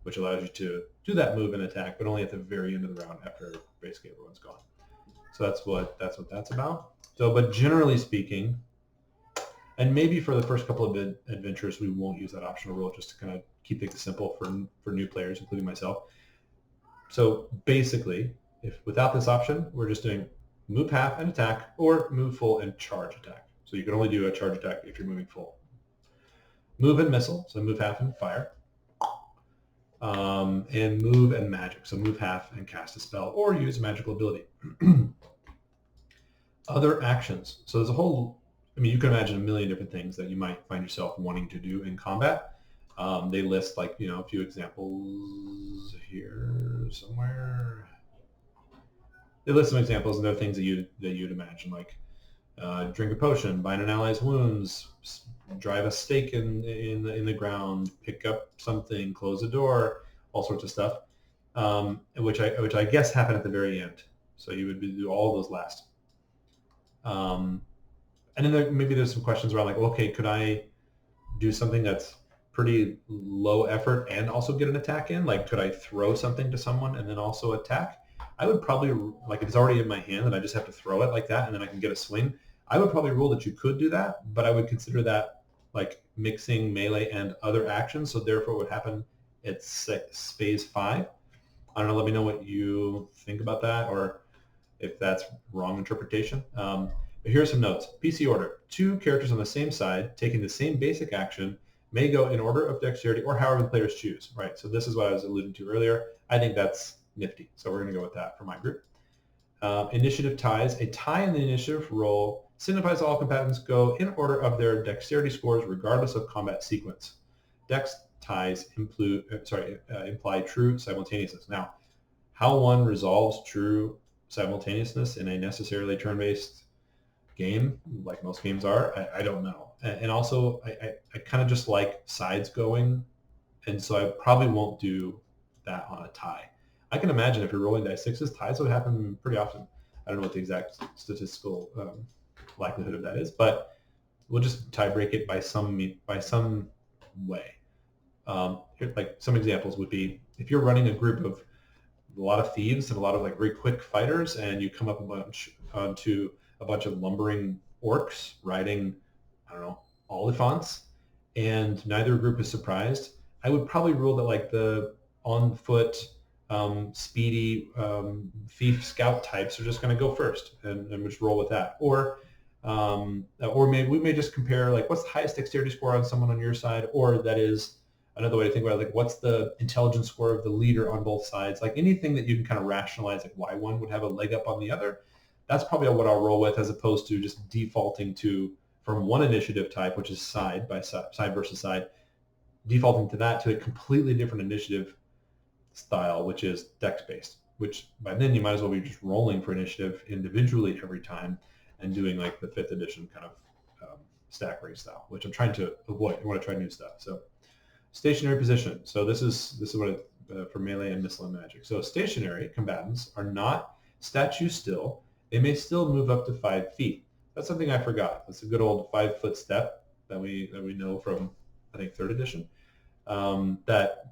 which allows you to do that move and attack, but only at the very end of the round after basically everyone's gone. So that's what that's about. So, but generally speaking, and maybe for the first couple of adventures, we won't use that optional rule, just to kind of keep things simple for new players, including myself. So basically, if without this option, we're just doing move half and attack, or move full and charge attack. So you can only do a charge attack if you're moving full. Move and missile, so move half and fire. And move and magic, so move half and cast a spell or use a magical ability. Other actions. So there's a whole, I mean, you can imagine a million different things that you might find yourself wanting to do in combat. They list, like, you know, a few examples here somewhere. They list some examples, and there are things that you'd imagine, like drink a potion, bind an ally's wounds, drive a stake in the ground, pick up something, close a door, all sorts of stuff, which I guess happen at the very end. So you would do all of those last. And then maybe there's some questions around, like, okay, could I do something that's pretty low effort and also get an attack in? Like, could I throw something to someone and then also attack? I would probably, like, if it's already in my hand and I just have to throw it like that and then I can get a swing, I would probably rule that you could do that, but I would consider that like mixing melee and other actions, so therefore it would happen at phase 5. I don't know, let me know what you think about that, or if that's wrong interpretation. But here are some notes. PC order. 2 characters on the same side taking the same basic action may go in order of dexterity or however the players choose. Right, so this is what I was alluding to earlier. I think that's nifty, so we're going to go with that for my group. Initiative ties. A tie in the initiative roll signifies all combatants go in order of their dexterity scores regardless of combat sequence. Dex ties imply true simultaneousness. Now, how one resolves true simultaneousness in a necessarily turn-based game, like most games are, I don't know. And also, I kind of just like sides going, and so I probably won't do that on a tie. I can imagine if you're rolling dice 6s, ties would happen pretty often. I don't know what the exact statistical likelihood of that is, but we'll just tie break it by some way. Here, like some examples would be, if you're running a group of a lot of thieves and a lot of like very quick fighters, and you come up onto a bunch of lumbering orcs riding, I don't know, Oliphants, and neither group is surprised, I would probably rule that like the on foot, speedy thief scout types are just going to go first, and just roll with that. Or maybe we may just compare, like, what's the highest dexterity score on someone on your side, or that is another way to think about it, like, what's the intelligence score of the leader on both sides? Like anything that you can kind of rationalize, like why one would have a leg up on the other. That's probably what I'll roll with, as opposed to just defaulting to, from one initiative type, which is side versus side, defaulting to that to a completely different initiative style, which is dex-based, which by then you might as well be just rolling for initiative individually every time and doing like the 5th edition kind of stack rate style, which I'm trying to avoid. I want to try new stuff. So stationary position. So this is what for melee and missile and magic. So stationary combatants are not statue still, they may still move up to 5 feet. That's something I forgot. That's a good old 5-foot step that we know from, I think, 3rd edition, that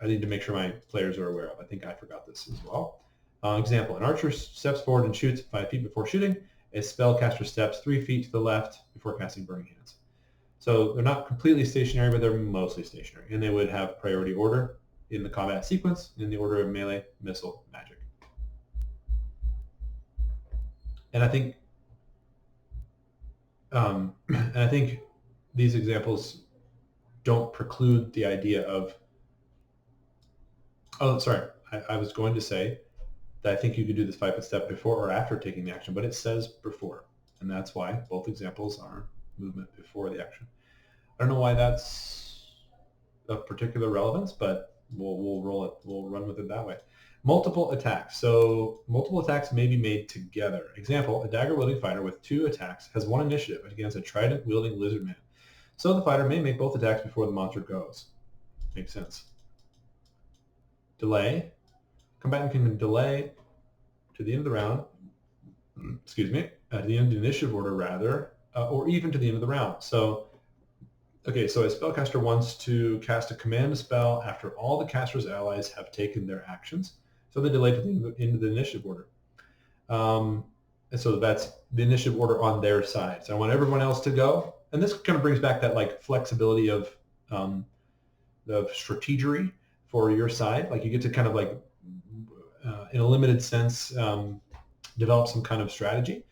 I need to make sure my players are aware of. I think I forgot this as well. Example, an archer steps forward and shoots 5 feet before shooting. A spellcaster steps 3 feet to the left before casting Burning Hands. So they're not completely stationary, but they're mostly stationary. And they would have priority order in the combat sequence in the order of melee, missile, magic. And I think these examples don't preclude the idea of, oh, sorry, I was going to say that I think you could do this 5-foot step before or after taking the action, but it says before. And that's why both examples are movement before the action. I don't know why that's of particular relevance, but we'll roll it. We'll run with it that way. Multiple attacks. So multiple attacks may be made together. Example, a dagger-wielding fighter with 2 attacks has 1 initiative against a trident-wielding lizard man. So the fighter may make both attacks before the monster goes. Makes sense. Delay. Combatant can delay to the end of the round, to the end of the initiative order rather, or even to the end of the round. So, okay, so a spellcaster wants to cast a command spell after all the caster's allies have taken their actions. So they delay to the end of the initiative order. And so that's the initiative order on their side. So I want everyone else to go. And this kind of brings back that like flexibility of the strategery for your side. Like you get to kind of like, in a limited sense, develop some kind of strategy,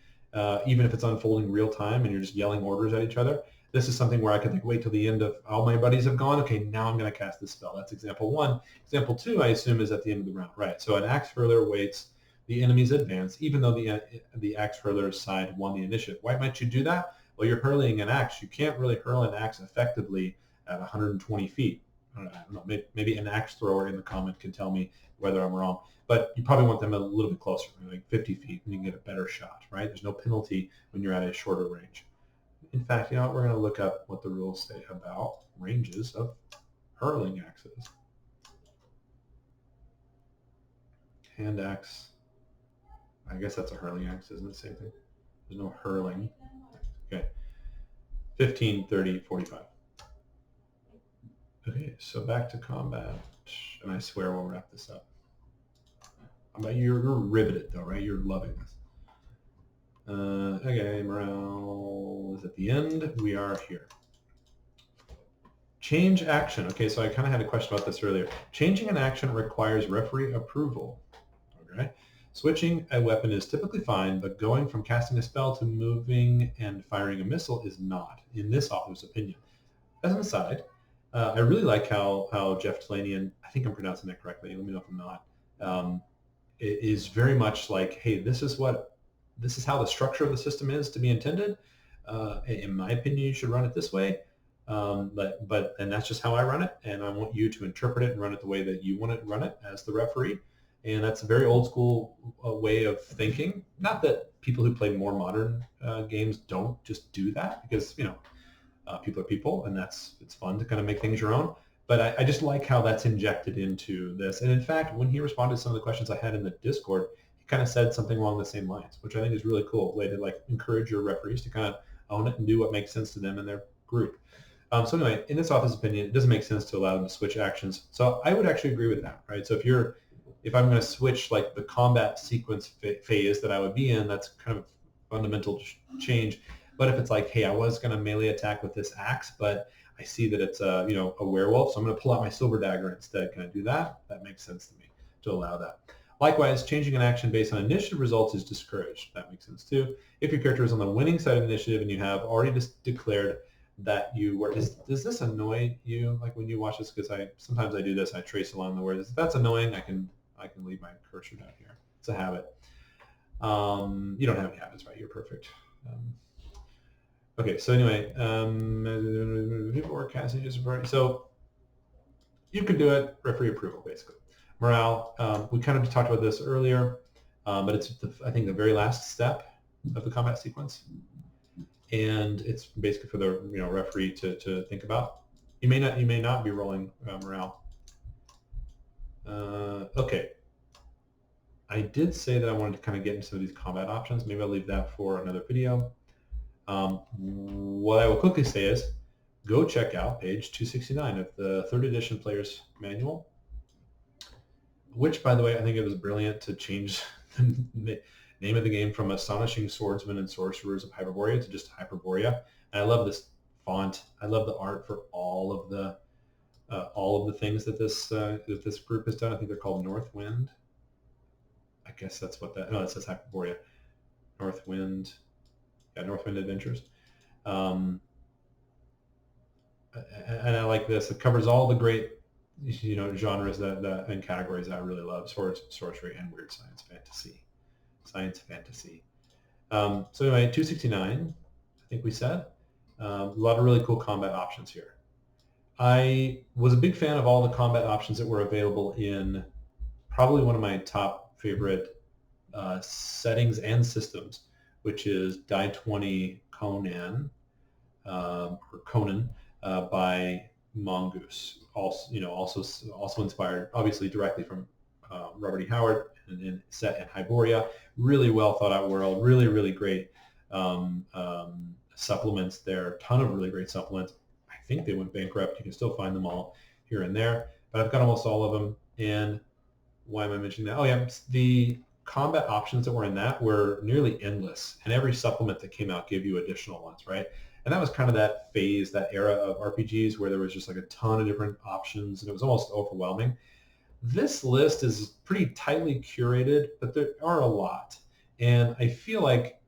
even if it's unfolding real time and you're just yelling orders at each other. This is something where I could like wait till the end of all my buddies have gone. Okay, now I'm going to cast this spell. That's example 1. Example 2, I assume, is at the end of the round, right? So an axe hurler waits the enemy's advance, even though the axe hurler's side won the initiative. Why might you do that? Well, you're hurling an axe. You can't really hurl an axe effectively at 120 feet. I don't know. Maybe an axe thrower in the comment can tell me whether I'm wrong. But you probably want them a little bit closer, like 50 feet, and you can get a better shot, right? There's no penalty when you're at a shorter range. In fact, you know what? We're going to look up what the rules say about ranges of hurling axes. Hand axe. I guess that's a hurling axe, isn't it? Same thing. There's no hurling. Okay. 15, 30, 45. Okay, so back to combat. And I swear we'll wrap this up. You're riveted though, right? You're loving this. Okay, morale is at the end. We are here. Change action. Okay, so I kind of had a question about this earlier. Changing an action requires referee approval. Okay. Switching a weapon is typically fine, but going from casting a spell to moving and firing a missile is not, in this author's opinion. As an aside, I really like how Jeff Talanian, I think I'm pronouncing that correctly, let me know if I'm not, is very much like, hey, this is how the structure of the system is to be intended. In my opinion, you should run it this way. And that's just how I run it, and I want you to interpret it and run it the way that you want to run it as the referee. And that's a very old school way of thinking. Not that people who play more modern games don't just do that, because people are people, and it's fun to kind of make things your own. But I just like how that's injected into this. And in fact, when he responded to some of the questions I had in the Discord, he kind of said something along the same lines, which I think is really cool. Way to like encourage your referees to kind of own it and do what makes sense to them and their group. So anyway, in this author's opinion, it doesn't make sense to allow them to switch actions. So I would actually agree with that, right? So if I'm going to switch like the combat sequence phase that I would be in, that's kind of a fundamental change. But if it's like, hey, I was going to melee attack with this axe, but I see that it's a werewolf, so I'm going to pull out my silver dagger instead. Can I do that? That makes sense to me to allow that. Likewise, changing an action based on initiative results is discouraged. That makes sense too. If your character is on the winning side of initiative and you have already declared that you were, does this annoy you? Like when you watch this, because sometimes I do this, I trace along the words. If that's annoying, I can leave my cursor down here. It's a habit. You don't have any habits, right? You're perfect. Okay, so anyway, so you can do it, referee approval, basically. Morale, we kind of talked about this earlier, but it's, I think, the very last step of the combat sequence. And it's basically for the referee to think about. You may not be rolling morale. Okay. I did say that I wanted to kind of get into some of these combat options. Maybe I'll leave that for another video. What I will quickly say is go check out page 269 of the 3rd edition Player's Manual, which, by the way, I think it was brilliant to change the name of the game from Astonishing Swordsmen and Sorcerers of Hyperborea to just Hyperborea. And I love this font. I love the art for all of the things that this group has done. I think they're called Northwind. I guess that's what that. No, it says Hyperborea. Northwind. Yeah, Northwind Adventures. And I like this. It covers all the great, genres and categories that I really love: swords, sorcery, and weird science fantasy. So anyway, 269. I think we said a lot of really cool combat options here. I was a big fan of all the combat options that were available in probably one of my top favorite settings and systems, which is Die 20 Conan or Conan by Mongoose. Also inspired, obviously, directly from Robert E. Howard and set in Hyperborea. Really well thought out world. Really, really great supplements there. A ton of really great supplements. I think they went bankrupt. You can still find them all here and there, but I've got almost all of them. And why am I mentioning that? Oh yeah, the combat options that were in that were nearly endless, and every supplement that came out gave you additional ones, right? And that was kind of that phase, that era of RPGs where there was just like a ton of different options, and it was almost overwhelming. This list is pretty tightly curated, but there are a lot, and I feel like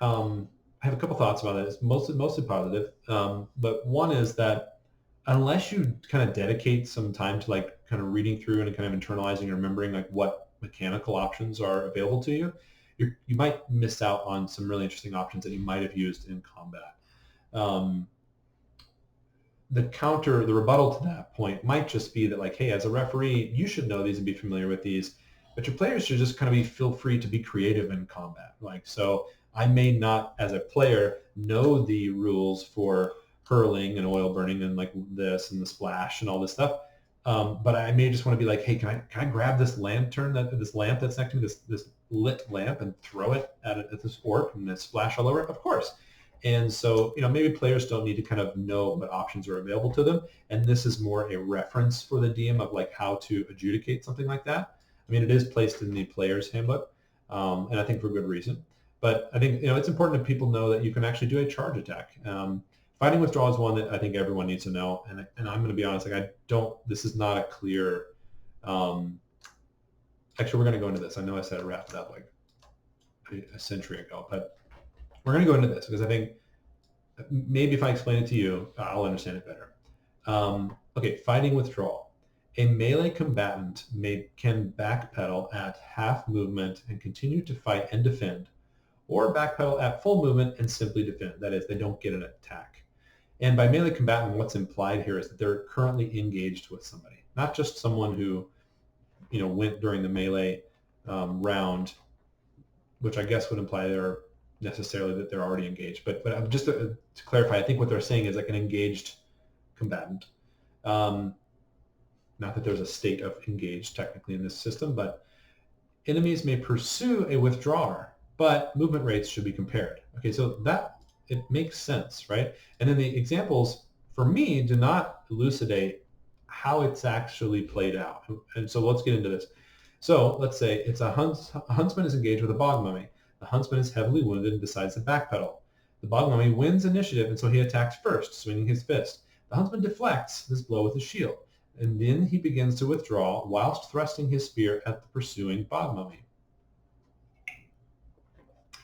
I have a couple thoughts about it. It's mostly positive, but one is that unless you kind of dedicate some time to like kind of reading through and kind of internalizing and remembering like what mechanical options are available to you, you might miss out on some really interesting options that you might have used in combat. The rebuttal to that point might just be that like, hey, as a referee, you should know these and be familiar with these, but your players should just kind of feel free to be creative in combat. Like, so I may not, as a player, know the rules for hurling and oil burning and like this and the splash and all this stuff. But I may just want to be like, hey, can I grab this lantern, this lamp that's next to me, this lit lamp, and throw it at this orc and then splash all over it? Of course. And so, maybe players don't need to kind of know what options are available to them. And this is more a reference for the DM of like how to adjudicate something like that. I mean, it is placed in the player's handbook, and I think for good reason. But I think, it's important that people know that you can actually do a charge attack. Fighting withdrawal is one that I think everyone needs to know. And I'm going to be honest, like this is not a clear, actually, we're going to go into this. I know I said I wrapped it up like a century ago, but we're going to go into this because I think maybe if I explain it to you, I'll understand it better. Okay, fighting withdrawal. A melee combatant can backpedal at half movement and continue to fight and defend, or backpedal at full movement and simply defend. That is, they don't get an attack. And by melee combatant, what's implied here is that they're currently engaged with somebody, not just someone who, went during the melee round, which I guess would imply they're already engaged. But just to clarify, I think what they're saying is like an engaged combatant. Not that there's a state of engaged technically in this system, but enemies may pursue a withdrawer, but movement rates should be compared. Okay, so that it makes sense, right? And then the examples for me do not elucidate how it's actually played out. And so let's get into this. So let's say it's a huntsman is engaged with a bog mummy. The huntsman is heavily wounded and decides to backpedal. The bog mummy wins initiative, and so he attacks first, swinging his fist. The huntsman deflects this blow with his shield, and then he begins to withdraw whilst thrusting his spear at the pursuing bog mummy.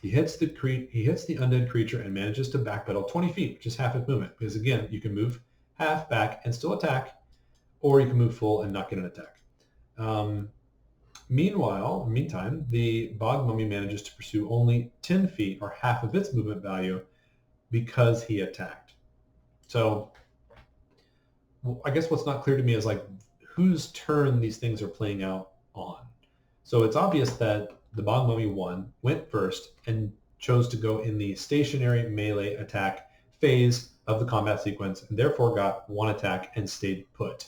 He hits the undead creature and manages to backpedal 20 feet, which is half its movement. Because again, you can move half back and still attack, or you can move full and not get an attack. Meantime, the bog mummy manages to pursue only 10 feet, or half of its movement value, because he attacked. So I guess what's not clear to me is like whose turn these things are playing out on. So it's obvious that the bog mummy went first and chose to go in the stationary melee attack phase of the combat sequence, and therefore got one attack and stayed put.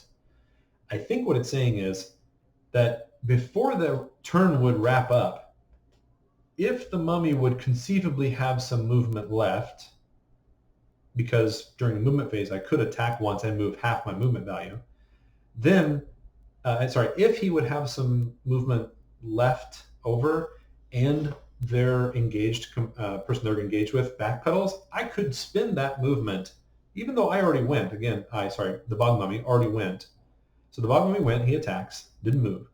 I think what it's saying is that before the turn would wrap up, if the mummy would conceivably have some movement left, because during the movement phase I could attack once and move half my movement value, then, if he would have some movement left over and their engaged person they're engaged with backpedals, I could spin that movement, even though I already went. Again, the bog mummy already went. So the bog mummy went, he attacks, didn't move.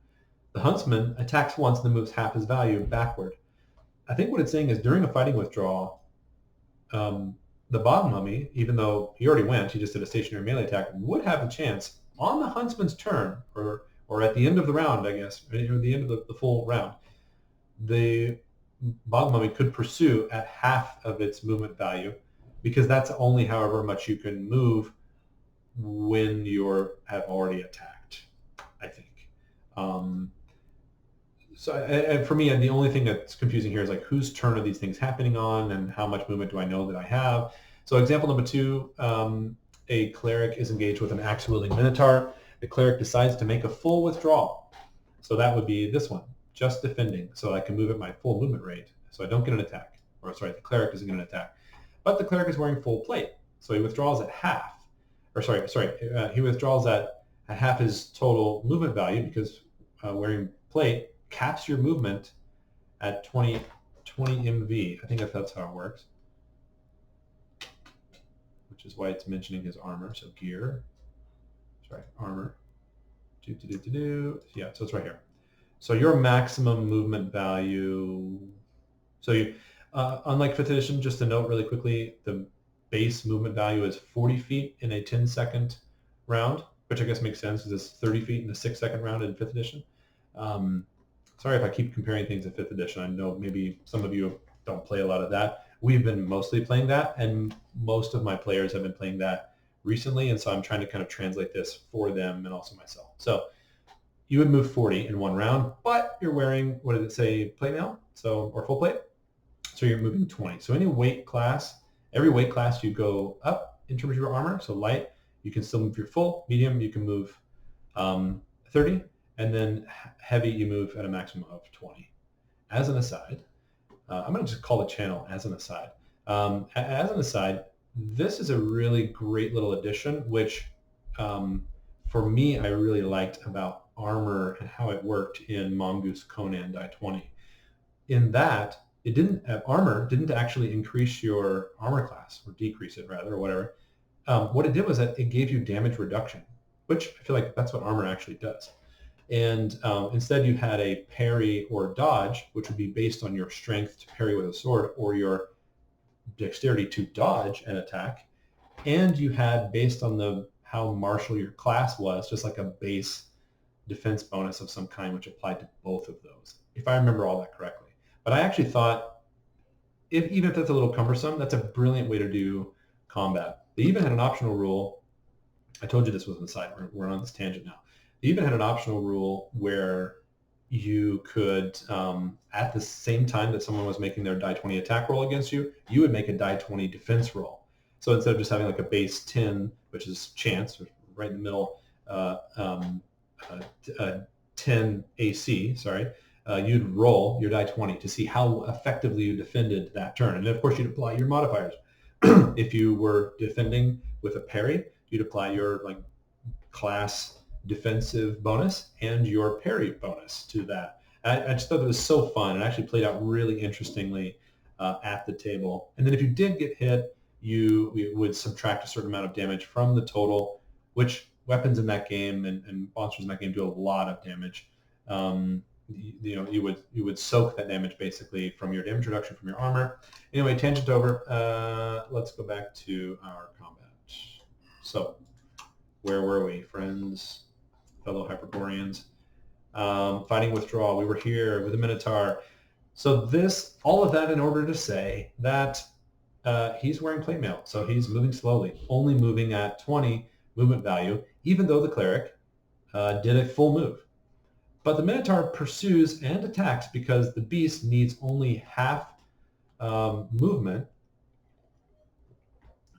The huntsman attacks once and then moves half his value backward. I think what it's saying is during a fighting withdrawal, the bog mummy, even though he already went, he just did a stationary melee attack, would have a chance on the huntsman's turn, or at the end of the round, I guess, or the end of the full round, the bog mummy could pursue at half of its movement value, because that's only however much you can move when you have already attacked, I think. And for me, the only thing that's confusing here is like whose turn are these things happening on, and how much movement do I know that I have? So example number 2, a cleric is engaged with an axe-wielding minotaur. The cleric decides to make a full withdrawal. So that would be this one, just defending, so I can move at my full movement rate, so I don't get an attack. The cleric isn't going to attack. But the cleric is wearing full plate, so he withdraws at half. He withdraws at half his total movement value, because wearing plate caps your movement at 20 MV. I think that's how it works, which is why it's mentioning his armor. So gear, armor. Yeah, so it's right here. So your maximum movement value. So you, unlike 5th edition, just a note really quickly, the base movement value is 40 feet in a 10-second round, which I guess makes sense because it's 30 feet in a 6-second round in 5th edition. Sorry if I keep comparing things to 5th edition. I know maybe some of you don't play a lot of that. We've been mostly playing that, and most of my players have been playing that recently, and so I'm trying to kind of translate this for them and also myself. So you would move 40 in one round, but you're wearing, what did it say, plate mail? Or full plate? So you're moving 20. So every weight class you go up in terms of your armor. So light, you can still move your full. Medium, you can move 30. And then heavy, you move at a maximum of 20. As an aside, I'm going to just call the channel as an aside. As an aside, this is a really great little addition, which for me, I really liked about armor and how it worked in Mongoose Conan Die 20. In that, armor didn't actually increase your armor class, or decrease it rather, or whatever. What it did was that it gave you damage reduction, which I feel like that's what armor actually does. And instead you had a parry or dodge, which would be based on your strength to parry with a sword, or your dexterity to dodge an attack. And you had, based on how martial your class was, just like a base defense bonus of some kind, which applied to both of those, if I remember all that correctly. But I actually thought, even if that's a little cumbersome, that's a brilliant way to do combat. They even had an optional rule. I told you this was on the side. We're on this tangent now. They even had an optional rule where you could, at the same time that someone was making their die 20 attack roll against you, you would make a die 20 defense roll. So instead of just having like a base 10, which is chance, right in the middle, 10 AC, you'd roll your die 20 to see how effectively you defended that turn. And of course, you'd apply your modifiers. If you were defending with a parry, you'd apply your class defensive bonus and your parry bonus to that. I just thought it was so fun. It actually played out really interestingly at the table. And then if you did get hit, you would subtract a certain amount of damage from the total, which weapons in that game and monsters in that game do a lot of damage. You would soak that damage basically from your damage reduction from your armor. Anyway, tangent over. Let's go back to our combat. So, where were we, friends, fellow Hyperboreans? Fighting withdrawal. We were here with the Minotaur. So all of that in order to say that he's wearing plate mail, so he's moving slowly, only moving at 20 movement value, even though the cleric did a full move. But the Minotaur pursues and attacks because the beast needs only half movement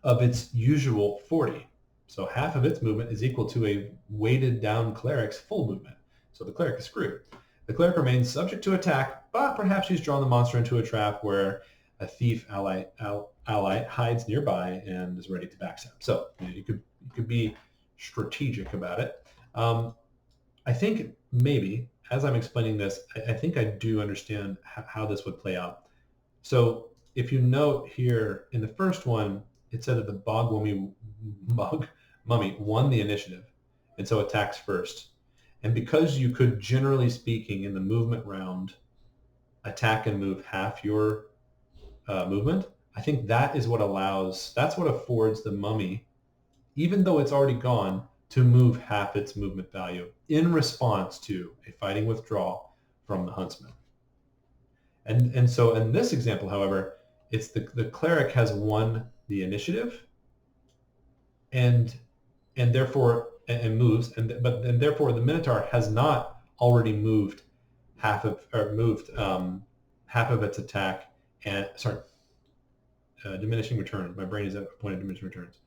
of its usual 40. So half of its movement is equal to a weighted down cleric's full movement. So the cleric is screwed. The cleric remains subject to attack, but perhaps he's drawn the monster into a trap where a thief ally hides nearby and is ready to backstab. So you could be strategic about it. I think maybe, as I'm explaining this, I think I do understand how this would play out. So if you note here in the first one, it said that the bog mummy won the initiative, and so attacks first. And because you could, generally speaking, in the movement round, attack and move half your movement, I think that is what that's what affords the mummy, even though it's already gone, to move half its movement value in response to a fighting withdrawal from the huntsman. And so in this example, however, it's the cleric has won the initiative and therefore moves, and therefore the Minotaur has not already moved half of its attack and diminishing returns. My brain is at a point of diminishing returns.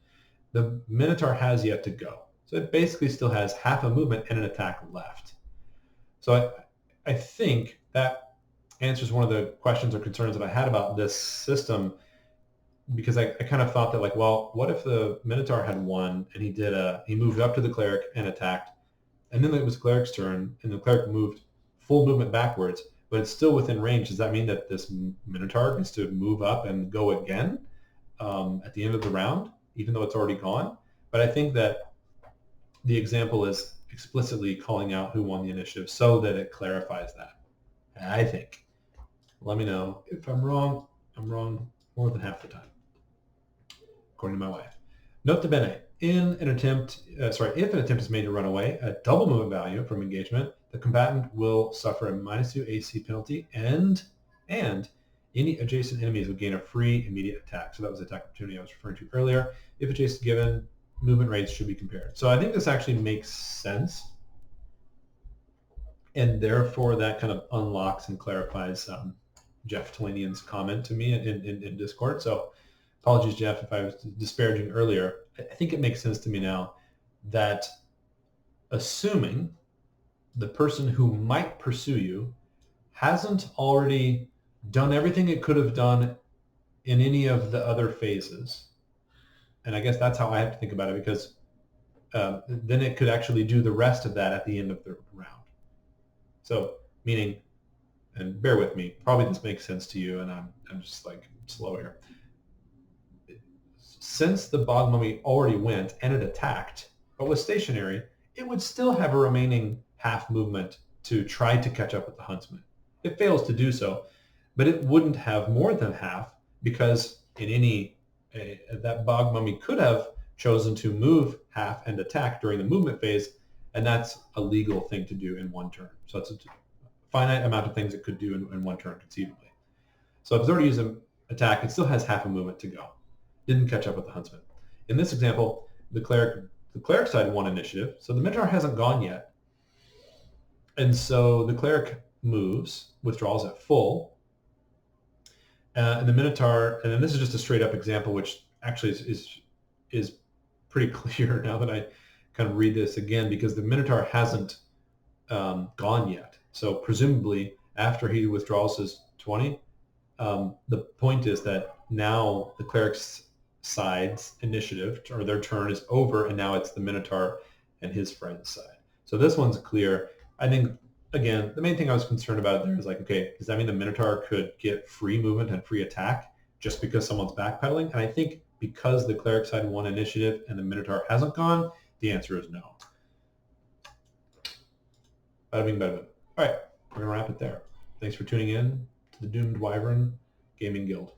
The Minotaur has yet to go. So it basically still has half a movement and an attack left. So I think that answers one of the questions or concerns that I had about this system, because I kind of thought that, like, well, what if the Minotaur had won and he moved up to the cleric and attacked, and then it was the cleric's turn and the cleric moved full movement backwards, but it's still within range. Does that mean that this Minotaur needs to move up and go again at the end of the round, even though it's already gone? But I think that the example is explicitly calling out who won the initiative so that it clarifies that. I think. Let me know if I'm wrong. I'm wrong more than half the time, according to my wife. Note to bene: if an attempt is made to run away at double movement value from engagement, the combatant will suffer a -2 AC penalty, and any adjacent enemies will gain a free immediate attack. So that was the attack opportunity I was referring to earlier. If adjacent given, movement rates should be compared. So I think this actually makes sense, and therefore that kind of unlocks and clarifies Jeff Talanian's comment to me in Discord. So apologies, Jeff, if I was disparaging earlier. I think it makes sense to me now that, assuming the person who might pursue you hasn't already done everything it could have done in any of the other phases, and I guess that's how I have to think about it, because then it could actually do the rest of that at the end of the round. So meaning, and bear with me, probably this makes sense to you, and I'm just like slow here. Since the bog mummy already went and it attacked, but was stationary, it would still have a remaining half movement to try to catch up with the huntsman. It fails to do so, but it wouldn't have more than half, because that bog mummy could have chosen to move half and attack during the movement phase, and that's a legal thing to do in one turn. So it's a finite amount of things it could do in one turn conceivably. So if it's already used an attack, it still has half a movement to go. Didn't catch up with the huntsman. In this example, the cleric side won initiative, so the Minotaur hasn't gone yet. And so the cleric moves, withdraws at full, and the Minotaur, and then this is just a straight up example, which actually is pretty clear now that I kind of read this again, because the Minotaur hasn't gone yet. So presumably after he withdraws his 20, the point is that now the cleric's side's initiative, or their turn, is over, and now it's the Minotaur and his friend's side. So this one's clear. I think, again, the main thing I was concerned about there is, like, okay, does that mean the Minotaur could get free movement and free attack just because someone's backpedaling? And I think because the cleric side won initiative and the Minotaur hasn't gone, the answer is no. Bada bing, bada boom. All right, we're going to wrap it there. Thanks for tuning in to the Doomed Wyvern Gaming Guild.